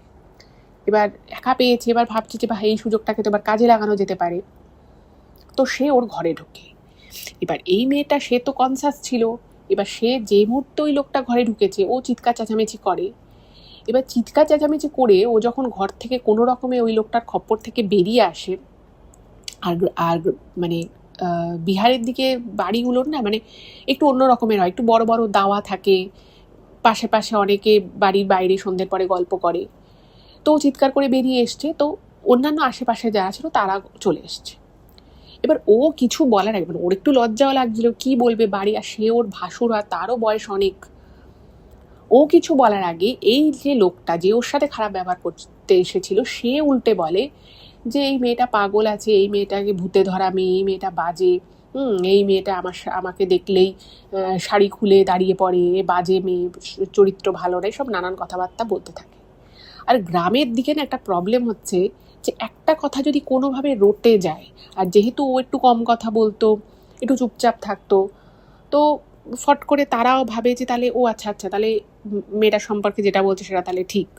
এবার একা পেয়েছে, এবার ভাবছে যে এই সুযোগটাকে তো এবার কাজে লাগানো যেতে পারে, তো সে ওর ঘরে ঢোকে। এবার এই মেয়েটা, সে তো কনসাস ছিল, এবার সে যে মুহূর্তে ওই লোকটা ঘরে ঢুকেছে, ও চিৎকার চেঁচামেচি করে। এবার চিৎকার চেঁচামেচি করে ও যখন ঘর থেকে কোনো রকমে ওই লোকটার খপ্পর থেকে বেরিয়ে আসে, আর আর মানে বিহারের দিকে বাড়িগুলোর না মানে একটু অন্য রকমের হয়, একটু বড় বড় দাওয়া থাকে, পাশে পাশে অনেকে বাড়ির বাইরে সন্ধ্যের পরে গল্প করে। তো চিৎকার করে বেরিয়ে এসছে, তো অন্যান্য আশেপাশে যারা ছিল তারা চলে এসছে। এবার ও কিছু বলার আগে, মানে ওর একটু লজ্জাও লাগছিল, কি বলবে বাড়ি, আর সে ওর ভাসুর, আর তারও বয়স অনেক। ও কিছু বলার আগে এই যে লোকটা যে ওর সাথে খারাপ ব্যবহার করতে এসেছিল, সে উল্টে বলে যে এই মেয়েটা পাগল আছে, এই মেয়েটাকে ভূতে ধরা মেয়ে, এই মেয়েটা বাজে, এই মেয়েটা আমাকে দেখলেই শাড়ি খুলে দাঁড়িয়ে পড়ে, বাজে মেয়ে, চরিত্র ভালো নয়, সব নানান কথাবার্তা বলতে থাকে। আর গ্রামের দিকে না একটা প্রবলেম হচ্ছে যে একটা কথা যদি কোনোভাবে রটে যায়, আর যেহেতু ও একটু কম কথা বলতো, একটু চুপচাপ থাকতো, তো ফট করে তারাও ভাবে যে তাহলে ও আচ্ছা আচ্ছা, তাহলে মেয়েটা সম্পর্কে যেটা বলছে সেটা তাহলে ঠিক।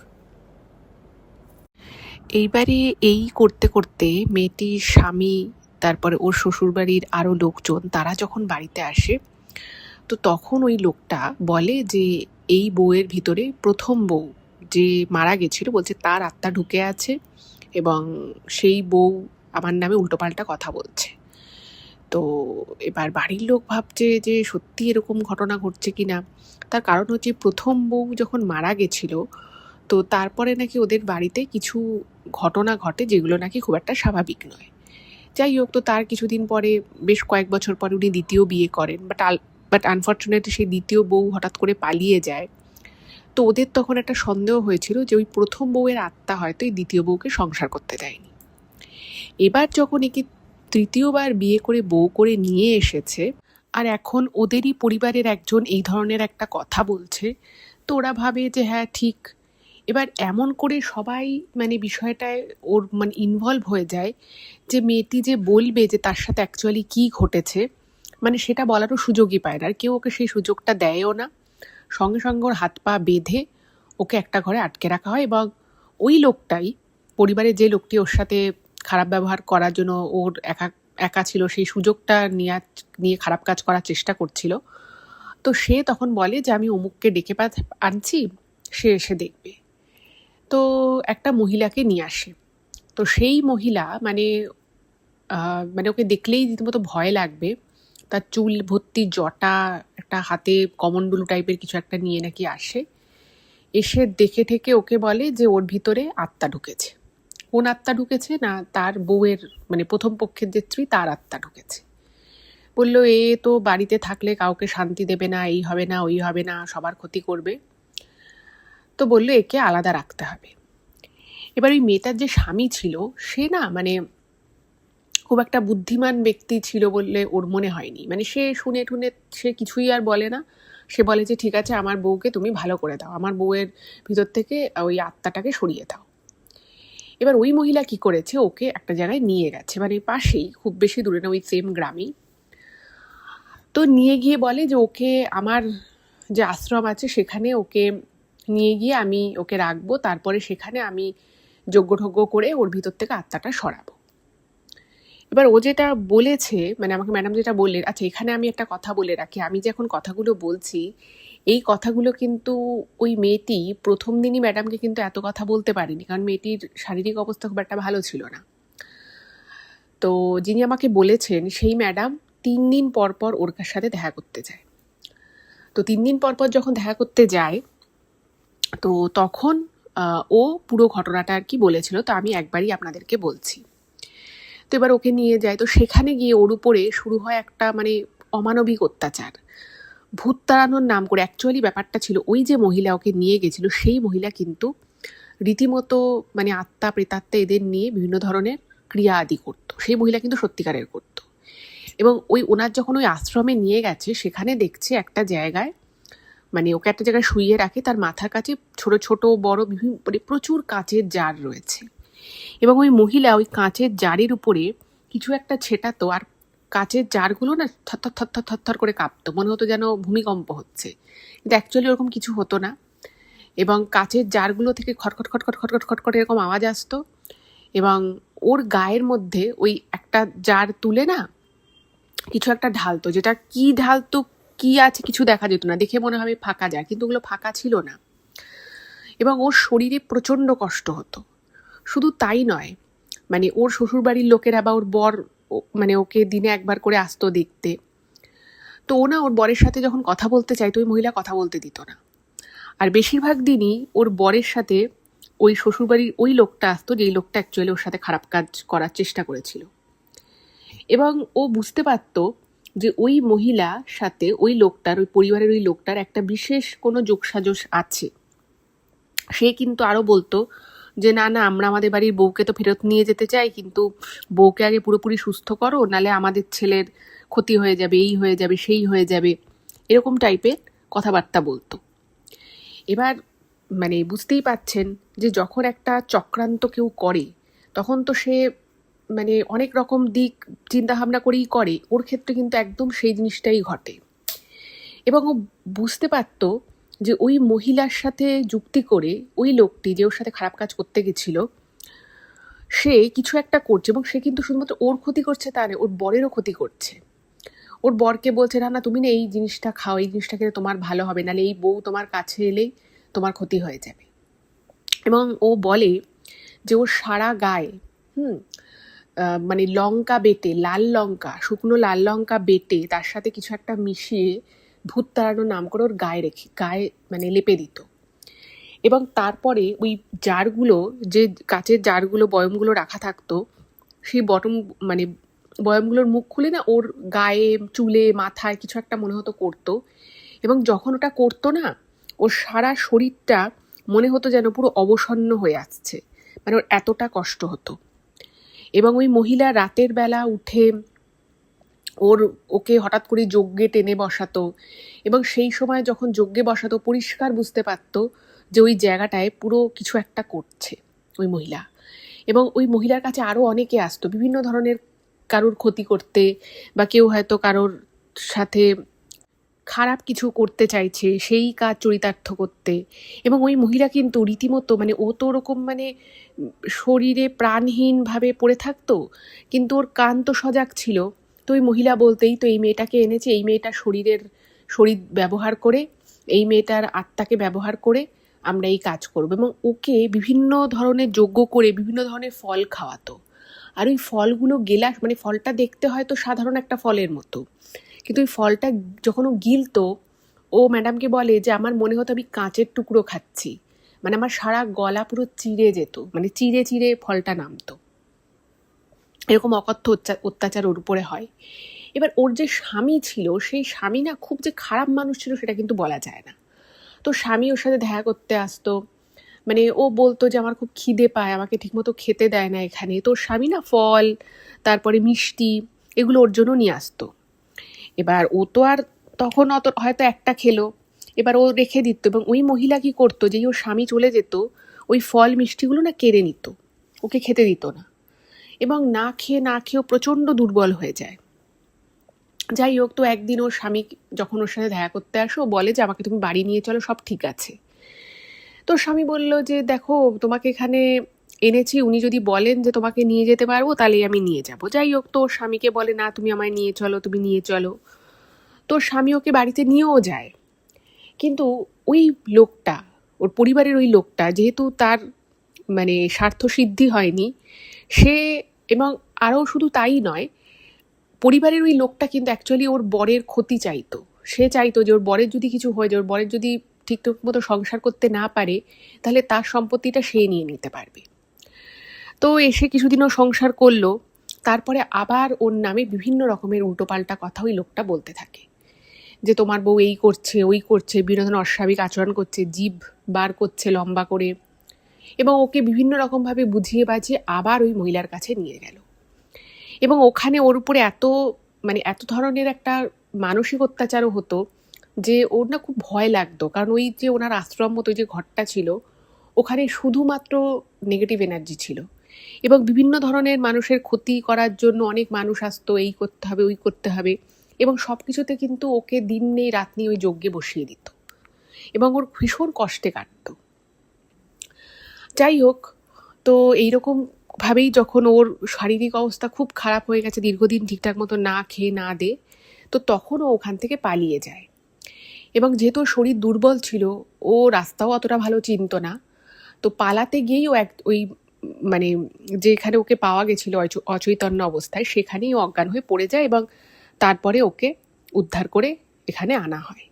এইবারে এই করতে করতে মেয়েটির স্বামী, তারপরে ওর শ্বশুরবাড়ির আরও লোকজন, তারা যখন বাড়িতে আসে, তো তখন ওই লোকটা বলে যে এই বউয়ের ভিতরে প্রথম বউ যে মারা গেছিল, বলছে তার আত্মা ঢুকে আছে এবং সেই বউ আমার নামে উল্টোপাল্টা কথা বলছে। তো তো এবার বাড়ির লোক ভাবছে যে সত্যি এরকম ঘটনা ঘটছে কিনা। তার কারণ হচ্ছে প্রথম বউ যখন মারা গেছিল, তো তারপরে নাকি ওদের বাড়িতে কিছু ঘটনা ঘটে যেগুলো নাকি খুব একটা স্বাভাবিক নয়। যাই হোক, তো তার কিছুদিন পরে, বেশ কয়েক বছর পরে উনি দ্বিতীয় বিয়ে করেন, বাট আনফর্চুনেটলি সেই দ্বিতীয় বউ হঠাৎ করে পালিয়ে যায়। তো ওদের তখন একটা সন্দেহ হয়েছিল যে ওই প্রথম বউয়ের আত্মা হয়তো এই দ্বিতীয় বউকে সংসার করতে দেয়নি। এবার যখন একে তৃতীয়বার বিয়ে করে বউ করে নিয়ে এসেছে, আর এখন ওদেরই পরিবারের একজন এই ধরনের একটা কথা বলছে, তো ওরা ভাবে যে হ্যাঁ ঠিক। এবার এমন করে সবাই মানে বিষয়টায় ওর মানে ইনভলভ হয়ে যায় যে মেয়েটি যে বলবে যে তার সাথে অ্যাকচুয়ালি কী ঘটেছে, মানে সেটা বলারও সুযোগই পায় না, আর কেউ ওকে সেই সুযোগটা দেয়ও না। সঙ্গে সঙ্গে ওর হাত পা বেঁধে ওকে একটা ঘরে আটকে রাখা হয়, এবং ওই লোকটাই, পরিবারের যে লোকটি ওর সাথে খারাপ ব্যবহার করার জন্য ওর একা ছিল, সেই সুযোগটা নিয়ে খারাপ কাজ করার চেষ্টা করছিল, তো সে তখন বলে যে আমি অমুককে ডেকে আনছি, সে এসে দেখবে। তো একটা মহিলাকে নিয়ে আসে। তো সেই মহিলা মানে ওকে দেখলেই রীতিমতো ভয় লাগবে। তার চুল ভর্তি জটা, একটা হাতে কমণ্ডলু টাইপের কিছু একটা নিয়ে নাকি আসে। এসে দেখে ঠেকে ওকে বলে যে ওর ভিতরে আত্মা ঢুকেছে। কোন আত্মা ঢুকেছে? না, তার বউয়ের মানে প্রথম পক্ষের যে স্ত্রী, তার আত্মা ঢুকেছে। বললো এ তো বাড়িতে থাকলে কাউকে শান্তি দেবে না, এই হবে না ওই হবে না, সবার ক্ষতি করবে। তো বললো একে আলাদা রাখতে হবে। এবার ওই মেয়েটার যে স্বামী ছিল, সে না মানে খুব একটা বুদ্ধিমান ব্যক্তি ছিল বললে ওর মনে হয়নি। মানে সে শুনে টুনে সে কিছুই আর বলে না। সে বলে যে ঠিক আছে, আমার বউকে তুমি ভালো করে দাও, আমার বউয়ের ভিতর থেকে ওই আত্মাটাকে সরিয়ে দাও। এবার ওই মহিলা কি করেছে, ওকে একটা জায়গায় নিয়ে গেছে, মানে পাশেই, খুব বেশি দূরে না, ওই সেম গ্রামেই। তো নিয়ে গিয়ে বলে যে ওকে আমার যে আশ্রম আছে সেখানে ওকে নিয়ে গিয়ে আমি ওকে রাখবো, তারপরে সেখানে আমি যজ্ঞ করে ওর ভিতর থেকে আত্মাটা সরাবো। এবার ও যেটা বলেছে, মানে আমাকে ম্যাডাম যেটা বললেন, আচ্ছা এখানে আমি একটা কথা বলে রাখি, আমি যে এখন কথাগুলো বলছি, এই কথাগুলো কিন্তু ওই মেয়েটি প্রথম দিনই ম্যাডামকে কিন্তু এত কথা বলতে পারেনি, কারণ মেয়েটির শারীরিক অবস্থা খুব একটা ভালো ছিল না। তো যিনি আমাকে বলেছেন সেই ম্যাডাম 3 দিন পর পর ওর সাথে দেখা করতে যায়। তো 3 দিন পর পর যখন দেখা করতে যায়, তো তখন ও পুরো ঘটনাটা আর কি বলেছিল, তো আমি একবারই আপনাদেরকে বলছি। তো এবার ওকে নিয়ে যায়, তো সেখানে গিয়ে ওর উপরে শুরু হয় একটা মানে অমানবিক অত্যাচার, ভূত তাড়ানোর নাম করে। অ্যাকচুয়ালি ব্যাপারটা ছিল ওই যে মহিলা ওকে নিয়ে গেছিল, সেই মহিলা কিন্তু রীতিমতো মানে আত্মা প্রেতাত্মা এদের নিয়ে বিভিন্ন ধরনের ক্রিয়া আদি করতো। সেই মহিলা কিন্তু সত্যিকারের করতো। এবং ওনার যখন ওই আশ্রমে নিয়ে গেছে, সেখানে দেখছে একটা জায়গায়, মানে ওকে একটা জায়গায় শুইয়ে রাখে, তার মাথার কাছে ছোট ছোট বড় বিভিন্ন মানে প্রচুর কাচের জার রয়েছে, এবং ওই মহিলা ওই কাঁচের জারের উপরে কিছু একটা ছেটাতো, আর কাঁচের জারগুলো না থরথর থরথর থরথর করে কাঁপতো, মনে হতো যেন ভূমিকম্প হচ্ছে, কিন্তু অ্যাকচুয়ালি ওরকম কিছু হতো না। এবং কাঁচের জারগুলো থেকে খটখট খটখট খটখট খটখট এরকম আওয়াজ আসতো, এবং ওর গায়ের মধ্যে ওই একটা জার তুলে না কিছু একটা ঢালতো, যেটা কি ঢালতো কি আছে কিছু দেখা যেত না, দেখে মনে হবে ফাঁকা জার, কিন্তু ওগুলো ফাঁকা ছিল না। এবং ওর শরীরে প্রচণ্ড কষ্ট হতো। শুধু তাই নয়, মানে ওর শ্বশুরবাড়ির লোকেরা বা ওর বর মানে ওকে দিনে একবার করে আসতো দেখতে। তো ও না ওর বরের সাথে যখন কথা বলতে চাইতো, ওই মহিলা কথা বলতে দিত না। আর বেশিরভাগ দিনই ওর বরের সাথে ওই শ্বশুরবাড়ির ওই লোকটা আসতো, যেই লোকটা অ্যাকচুয়ালি ওর সাথে খারাপ কাজ করার চেষ্টা করেছিল। এবং ও বুঝতে পারতো যে ওই মহিলার সাথে ওই লোকটার, ওই পরিবারের ওই লোকটার একটা বিশেষ কোনো যোগসাজশ আছে। সে কিন্তু আরও বলতো যে না না, আমরা আমাদের বাড়ির বউকে তো ফেরত নিয়ে যেতে চাই, কিন্তু বউকে আগে পুরোপুরি সুস্থ করো, নালে আমাদের ছেলের ক্ষতি হয়ে যাবে, এই হয়ে যাবে সেই হয়ে যাবে, এরকম টাইপের কথাবার্তা বলতো। এবার মানে বুঝতেই পাচ্ছেন যে যখন একটা চক্রান্ত কেউ করে, তখন তো সে মানে অনেক রকম দিক চিন্তাভাবনা করেই করে, ওর ক্ষেত্রে কিন্তু একদম সেই জিনিসটাই ঘটে। এবং ও বুঝতে পারতো যে ওই মহিলার সাথে যুক্তি করে ওই লোকটি যে ওর সাথে খারাপ কাজ করতে গেছিল, সে কিছু একটা করছে, এবং সে কিন্তু শুধুমাত্র ওর ক্ষতি করছে তা নয়, ওর বরেরও ক্ষতি করছে। ওর বরকে বলছে না না, তুমি না এই জিনিসটা খাও, এই জিনিসটা খেলে তোমার ভালো হবে, নাহলে এই বউ তোমার কাছে এলেই তোমার ক্ষতি হয়ে যাবে। এবং ও বলে যে ওর সারা গায়ে মানে লঙ্কা বেটে, লাল লঙ্কা, শুকনো লাল লঙ্কা বেটে তার সাথে কিছু একটা মিশিয়ে ভূত তাড়ানোর নাম করে ওর গায়ে মানে লেপে দিত। এবং তারপরে ওই জারগুলো, যে কাচের জারগুলো, বয়মগুলো রাখা থাকতো, সেই মানে বয়মগুলোর মুখ খুলে না ওর গায়ে, চুলে, মাথায় কিছু একটা মনে হতো করতো। এবং যখন ওটা করতো না, ওর সারা শরীরটা মনে হতো যেন পুরো অবসন্ন হয়ে আসছে, মানে ওর এতটা কষ্ট হতো। এবং ওই মহিলা রাতের বেলা উঠে ওকে হঠাৎ করে যজ্ঞে টেনে বসাতো, এবং সেই সময় যখন যজ্ঞে বসাতো পরিষ্কার বুঝতে পারতো যে ওই জায়গাটায় পুরো কিছু একটা করছে ওই মহিলা। এবং ওই মহিলার কাছে আরও অনেকে আসতো বিভিন্ন ধরনের, কারোর ক্ষতি করতে, বা কেউ হয়তো কারোর সাথে খারাপ কিছু করতে চাইছে সেই কাজ চরিতার্থ করতে। এবং ওই মহিলা কিন্তু রীতিমতো, মানে ও তো ওরকম মানে শরীরে প্রাণহীনভাবে পড়ে থাকতো, কিন্তু ওর কান তো সজাগ ছিল। তো ওই মহিলা বলতেই তো এই মেয়েটাকে এনেছে, এই মেয়েটার শরীর ব্যবহার করে, এই মেয়েটার আত্মাকে ব্যবহার করে আমরা এই কাজ করবো। এবং ওকে বিভিন্ন ধরনের যজ্ঞ করে বিভিন্ন ধরনের ফল খাওয়াতো। আর ওই ফলগুলো মানে ফলটা দেখতে হয়তো সাধারণ একটা ফলের মতো, কিন্তু ওই ফলটা যখন ও গিলতো, ও ম্যাডামকে বলে যে আমার মনে হতো আমি কাঁচের টুকরো খাচ্ছি, মানে আমার সারা গলা পুরো চিড়ে যেত, মানে চিড়ে চিড়ে ফলটা নামতো। এরকম অকথ্য অত্যাচার ওর উপরে হয়। এবার ওর যে স্বামী ছিল, সেই স্বামী না খুব যে খারাপ মানুষ ছিল সেটা কিন্তু বলা যায় না। তো স্বামী ওর সাথে দেখা করতে আসতো, মানে ও বলতো যে আমার খুব খিদে পায়, আমাকে ঠিকমতো খেতে দেয় না এখানে। তো স্বামী না ফল, তারপরে মিষ্টি, এগুলো ওর জন্য নিয়ে আসতো। এবার ও তো আর তখন অত হয়তো একটা খেলো, এবার ও রেখে দিত। এবং ওই মহিলা কি করতো, যেই ওর স্বামী চলে যেত, ওই ফল মিষ্টিগুলো না কেড়ে নিত, ওকে খেতে দিত না। এবং না খেয়ে ও প্রচণ্ড দুর্বল হয়ে যায়। যাই হোক, তো একদিন ওর স্বামী যখন ওর সাথে দেখা করতে আসো, বলে যে আমাকে তুমি বাড়ি নিয়ে চলো, সব ঠিক আছে। তো স্বামী বলল যে দেখো, তোমাকে এখানে এনেছি, উনি যদি বলেন যে তোমাকে নিয়ে যেতে পারবো তাহলেই আমি নিয়ে যাব। যাই হোক, তো ওর স্বামীকে বলে না, তুমি আমায় নিয়ে চলো, তুমি নিয়ে চলো। তো স্বামী ওকে বাড়িতে নিয়েও যায়। কিন্তু ওই লোকটা, ওর পরিবারের ওই লোকটা, যেহেতু তার মানে স্বার্থসিদ্ধি হয়নি, সে, এবং আরও শুধু তাই নয়, পরিবারের ওই লোকটা কিন্তু অ্যাকচুয়ালি ওর বরের ক্ষতি চাইতো। সে চাইতো যে ওর বরের যদি কিছু হয়ে যায়, ওর বরের যদি ঠিকঠাক মতো সংসার করতে না পারে, তাহলে তার সম্পত্তিটা সে নিয়ে নিতে পারবে। তো এসে কিছুদিনও সংসার করলো, তারপরে আবার ওর নামে বিভিন্ন রকমের উল্টোপাল্টা কথা ওই লোকটা বলতে থাকে, যে তোমার বউ এই করছে, ওই করছে, বিভিন্ন ধরনের অস্বাভাবিক আচরণ করছে, জিভ বার করছে লম্বা করে। এবং ওকে বিভিন্ন রকমভাবে বুঝিয়ে বাজিয়ে আবার ওই মহিলার কাছে নিয়ে গেল। এবং ওখানে ওর উপরে এত ধরনের একটা মানসিক অত্যাচারও হতো যে ওর না খুব ভয় লাগতো। কারণ ওই যে ওনার আশ্রম মতো যে ঘরটা ছিল, ওখানে শুধুমাত্র নেগেটিভ এনার্জি ছিল। এবং বিভিন্ন ধরনের মানুষের ক্ষতি করার জন্য অনেক মানুষ আসতো, এই করতে হবে, ওই করতে হবে। এবং সব কিছুতে কিন্তু ওকে দিন নেই রাত নেই ওই যজ্ঞে বসিয়ে দিত, এবং ওর ভীষণ কষ্টে কাটতো। যাই হোক, তো এইরকম ভাবেই যখন ওর শারীরিক অবস্থা খুব খারাপ হয়ে গেছে, দীর্ঘদিন ঠিকঠাক মতো না খেয়ে না দে, তো তখন ও ওখান থেকে পালিয়ে যায়। এবং যেহেতু ওর শরীর দুর্বল ছিল, ও রাস্তাও অতটা ভালো চিনত না, তো পালাতে গিয়েই ও ওই মানে যেখানে ওকে পাওয়া গেছিল অচৈতন্য অবস্থায়, সেখানেই ও অজ্ঞান হয়ে পড়ে যায়। এবং তারপরে ওকে উদ্ধার করে এখানে আনা হয়।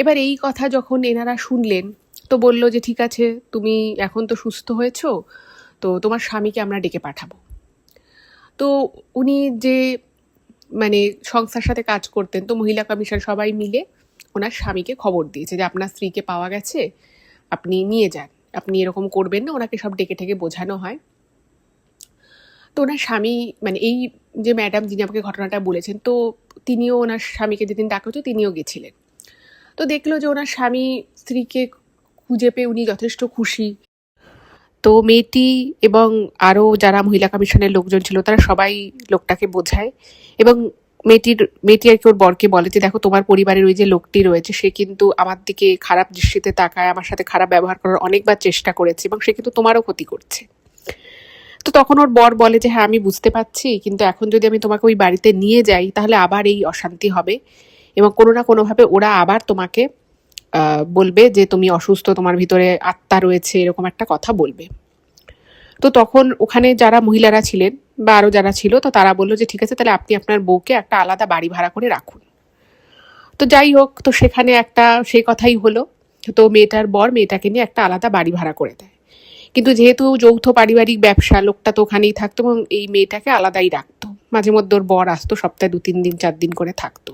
এবার এই কথা যখন এনারা শুনলেন, তো বলল যে ঠিক আছে, তুমি এখন তো সুস্থ হয়েছো, তো তোমার স্বামীকে আমরা ডেকে পাঠাবো। তো উনি যে মানে সংস্থার সাথে কাজ করতেন, তো মহিলা কমিশন সবাই মিলে ওনার স্বামীকে খবর দিয়েছে যে আপনার স্ত্রীকে পাওয়া গেছে, আপনি নিয়ে যান, আপনি এরকম করবেন না। ওনাকে সব ডেকে ঠেকে বোঝানো হয়। তো ওনার স্বামী, মানে এই যে ম্যাডাম যিনি আমাকে ঘটনাটা বলেছেন, তো তিনিও ওনার স্বামীকে যেদিন ডাকা হতো তিনিও গেছিলেন। তো দেখলো যে ওনার স্বামী স্ত্রীকে খুঁজে পেয়ে উনি যথেষ্ট খুশি। তো মেয়েটি এবং আরও যারা মহিলা কমিশনের লোকজন ছিল তারা সবাই লোকটাকে বোঝায়। এবং মেয়েটি আর কি ওর বরকে বলে যে দেখো, তোমার পরিবারের ওই যে লোকটি রয়েছে, সে কিন্তু আমার দিকে খারাপ দৃষ্টিতে তাকায়, আমার সাথে খারাপ ব্যবহার করার অনেকবার চেষ্টা করেছে, এবং সে কিন্তু তোমারও ক্ষতি করছে। তো তখন ওর বর বলে যে হ্যাঁ, আমি বুঝতে পারছি, কিন্তু এখন যদি আমি তোমাকে ওই বাড়িতে নিয়ে যাই তাহলে আবার এই অশান্তি হবে, এবং কোনো না কোনোভাবে ওরা আবার তোমাকে বলবে যে তুমি অসুস্থ, তোমার ভিতরে আত্মা রয়েছে, এরকম একটা কথা বলবে। তো তখন ওখানে যারা মহিলারা ছিলেন বা আরও যারা ছিল, তো তারা বললো যে ঠিক আছে, তাহলে আপনি আপনার বউকে একটা আলাদা বাড়ি ভাড়া করে রাখুন। তো যাই হোক, তো সেখানে একটা সেই কথাই হলো। তো মেয়েটার বর মেয়েটাকে নিয়ে একটা আলাদা বাড়ি ভাড়া করে দেয়। কিন্তু যেহেতু যৌথ পারিবারিক ব্যবসা, লোকটা তো ওখানেই থাকতো এবং এই মেয়েটাকে আলাদাই রাখতো। মাঝে মধ্যে ওর বর আসতো, সপ্তাহে 2-3 দিন 4 দিন করে থাকতো।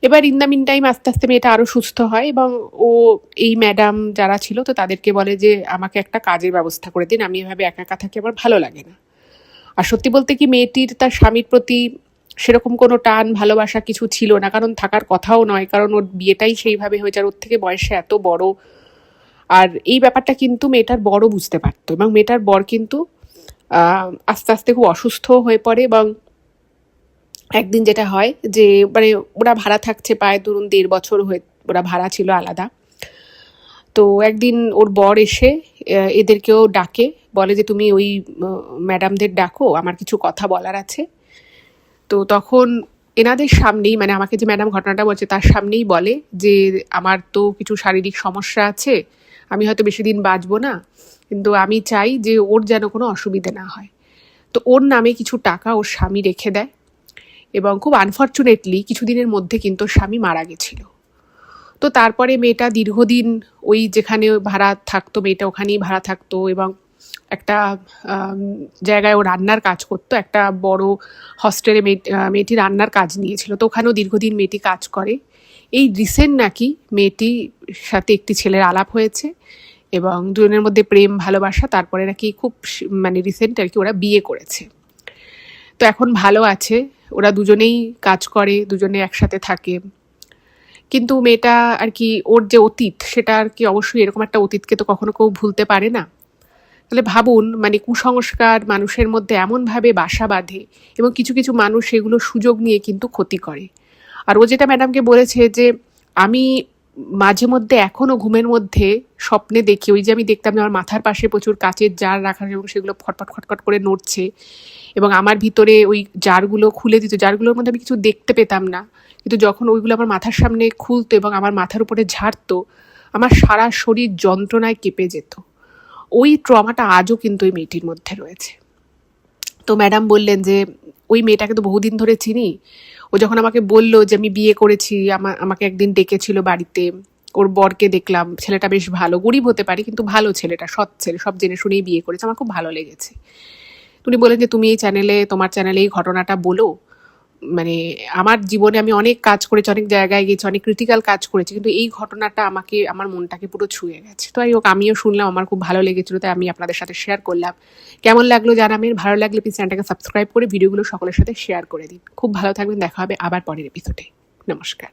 এবার ইন দ্য মিন টাইম আস্তে আস্তে মেয়েটা আরও সুস্থ হয় এবং ও এই ম্যাডাম যারা ছিল তো তাদেরকে বলে যে আমাকে একটা কাজের ব্যবস্থা করে দিন, আমি এভাবে একা একা থাকি, আমার ভালো লাগে না। আর সত্যি বলতে কি, মেয়েটির তার স্বামীর প্রতি সেরকম কোনো টান ভালোবাসা কিছু ছিল না, কারণ থাকার কথাও নয়, কারণ ওর বিয়েটাই সেইভাবে হয়েছে আর ওর থেকে বয়সে এত বড়। আর এই ব্যাপারটা কিন্তু মেয়েটার বড় বুঝতে পারতো এবং মেয়েটার বর কিন্তু আস্তে আস্তে খুব অসুস্থ হয়ে পড়ে এবং একদিন যেটা হয় যে মানে ওরা ভাড়া থাকছে প্রায় ধরুন 1.5 বছর হয়ে, ওরা ভাড়া ছিল আলাদা। তো একদিন ওর বর এসে এদেরকেও ডাকে, বলে যে তুমি ওই ম্যাডামদের ডাকো, আমার কিছু কথা বলার আছে। তো তখন এনাদের সামনেই, মানে আমাকে যে ম্যাডাম ঘটনাটা বলছে তার সামনেই বলে যে আমার তো কিছু শারীরিক সমস্যা আছে, আমি হয়তো বেশি দিন বাঁচবো না, কিন্তু আমি চাই যে ওর যেন কোনো অসুবিধে না হয়। তো ওর নামে কিছু টাকা ওর স্বামী রেখে দেয় এবং খুব আনফর্চুনেটলি কিছুদিনের মধ্যে কিন্তু ওর স্বামী মারা গেছিল। তো তারপরে মেয়েটা দীর্ঘদিন ওই যেখানে ভাড়া থাকতো, মেয়েটা ওখানেই ভাড়া থাকতো এবং একটা জায়গায় ও রান্নার কাজ করতো, একটা বড় হস্টেলে মেয়েটি রান্নার কাজ নিয়েছিল, তো ওখানেও দীর্ঘদিন মেয়েটি কাজ করে। এই রিসেন্ট নাকি মেয়েটির সাথে একটি ছেলের আলাপ হয়েছে এবং দুজনের মধ্যে প্রেম ভালোবাসা, তারপরে নাকি খুব মানে রিসেন্ট আর কি ওরা বিয়ে করেছে। তো এখন ভালো আছে, ওরা দুজনেই কাজ করে, দুজনে একসাথে থাকে। কিন্তু মেয়েটা আর কি, ওর যে অতীত সেটা আর কি, অবশ্যই এরকম একটা অতীতকে তো কখনো কেউ ভুলতে পারে না। তাহলে ভাবুন, মানে কুসংস্কার মানুষের মধ্যে এমনভাবে বাসা বাঁধে এবং কিছু কিছু মানুষ সেগুলো সুযোগ নিয়ে কিন্তু ক্ষতি করে। আর ও যেটা ম্যাডামকে বলেছে যে আমি মাঝে মধ্যে এখনও ঘুমের মধ্যে স্বপ্নে দেখি, ওই যে আমি দেখতাম যে আমার মাথার পাশে প্রচুর কাচের জার রাখা এবং সেগুলো ফটফট ফটফট করে নড়ছে এবং আমার ভিতরে ওই জারগুলো খুলে দিত, জারগুলোর মধ্যে আমি কিছু দেখতে পেতাম না, কিন্তু যখন ওইগুলো আমার মাথার সামনে খুলতো এবং আমার মাথার উপরে ঝাড়তো, আমার সারা শরীর যন্ত্রণায় কেঁপে যেত। ওই ট্রমাটা আজও কিন্তু ওই মেয়েটির মধ্যে রয়েছে। তো ম্যাডাম বললেন যে ওই মেয়েটাকে তো বহুদিন ধরে চিনি, ও যখন আমাকে বললো যে আমি বিয়ে করেছি, আমাকে একদিন ডেকেছিল বাড়িতে, ওর বরকে দেখলাম, ছেলেটা বেশ ভালো, গরিব হতে পারে কিন্তু ভালো ছেলেটা, সৎ ছেলে, সব জেনে শুনেই বিয়ে করেছে, আমার খুব ভালো লেগেছে। উনি বলেন যে তুমি এই চ্যানেলে, তোমার চ্যানেলে এই ঘটনাটা বলো, মানে আমার জীবনে আমি অনেক কাজ করেছি, অনেক জায়গায় গেছি, অনেক ক্রিটিক্যাল কাজ করেছি, কিন্তু এই ঘটনাটা আমাকে, আমার মনটাকে পুরো ছুঁয়ে গেছে। তো হোক, আমিও শুনলাম, আমার খুব ভালো লেগেছিল, তাই আমি আপনাদের সাথে শেয়ার করলাম। কেমন লাগলো জানাবেন, ভালো লাগলে প্লিজ চ্যানেলটাকে সাবস্ক্রাইব করে ভিডিওগুলো সকলের সাথে শেয়ার করে দিন। খুব ভালো থাকবেন, দেখা হবে আবার পরের এপিসোডে। নমস্কার।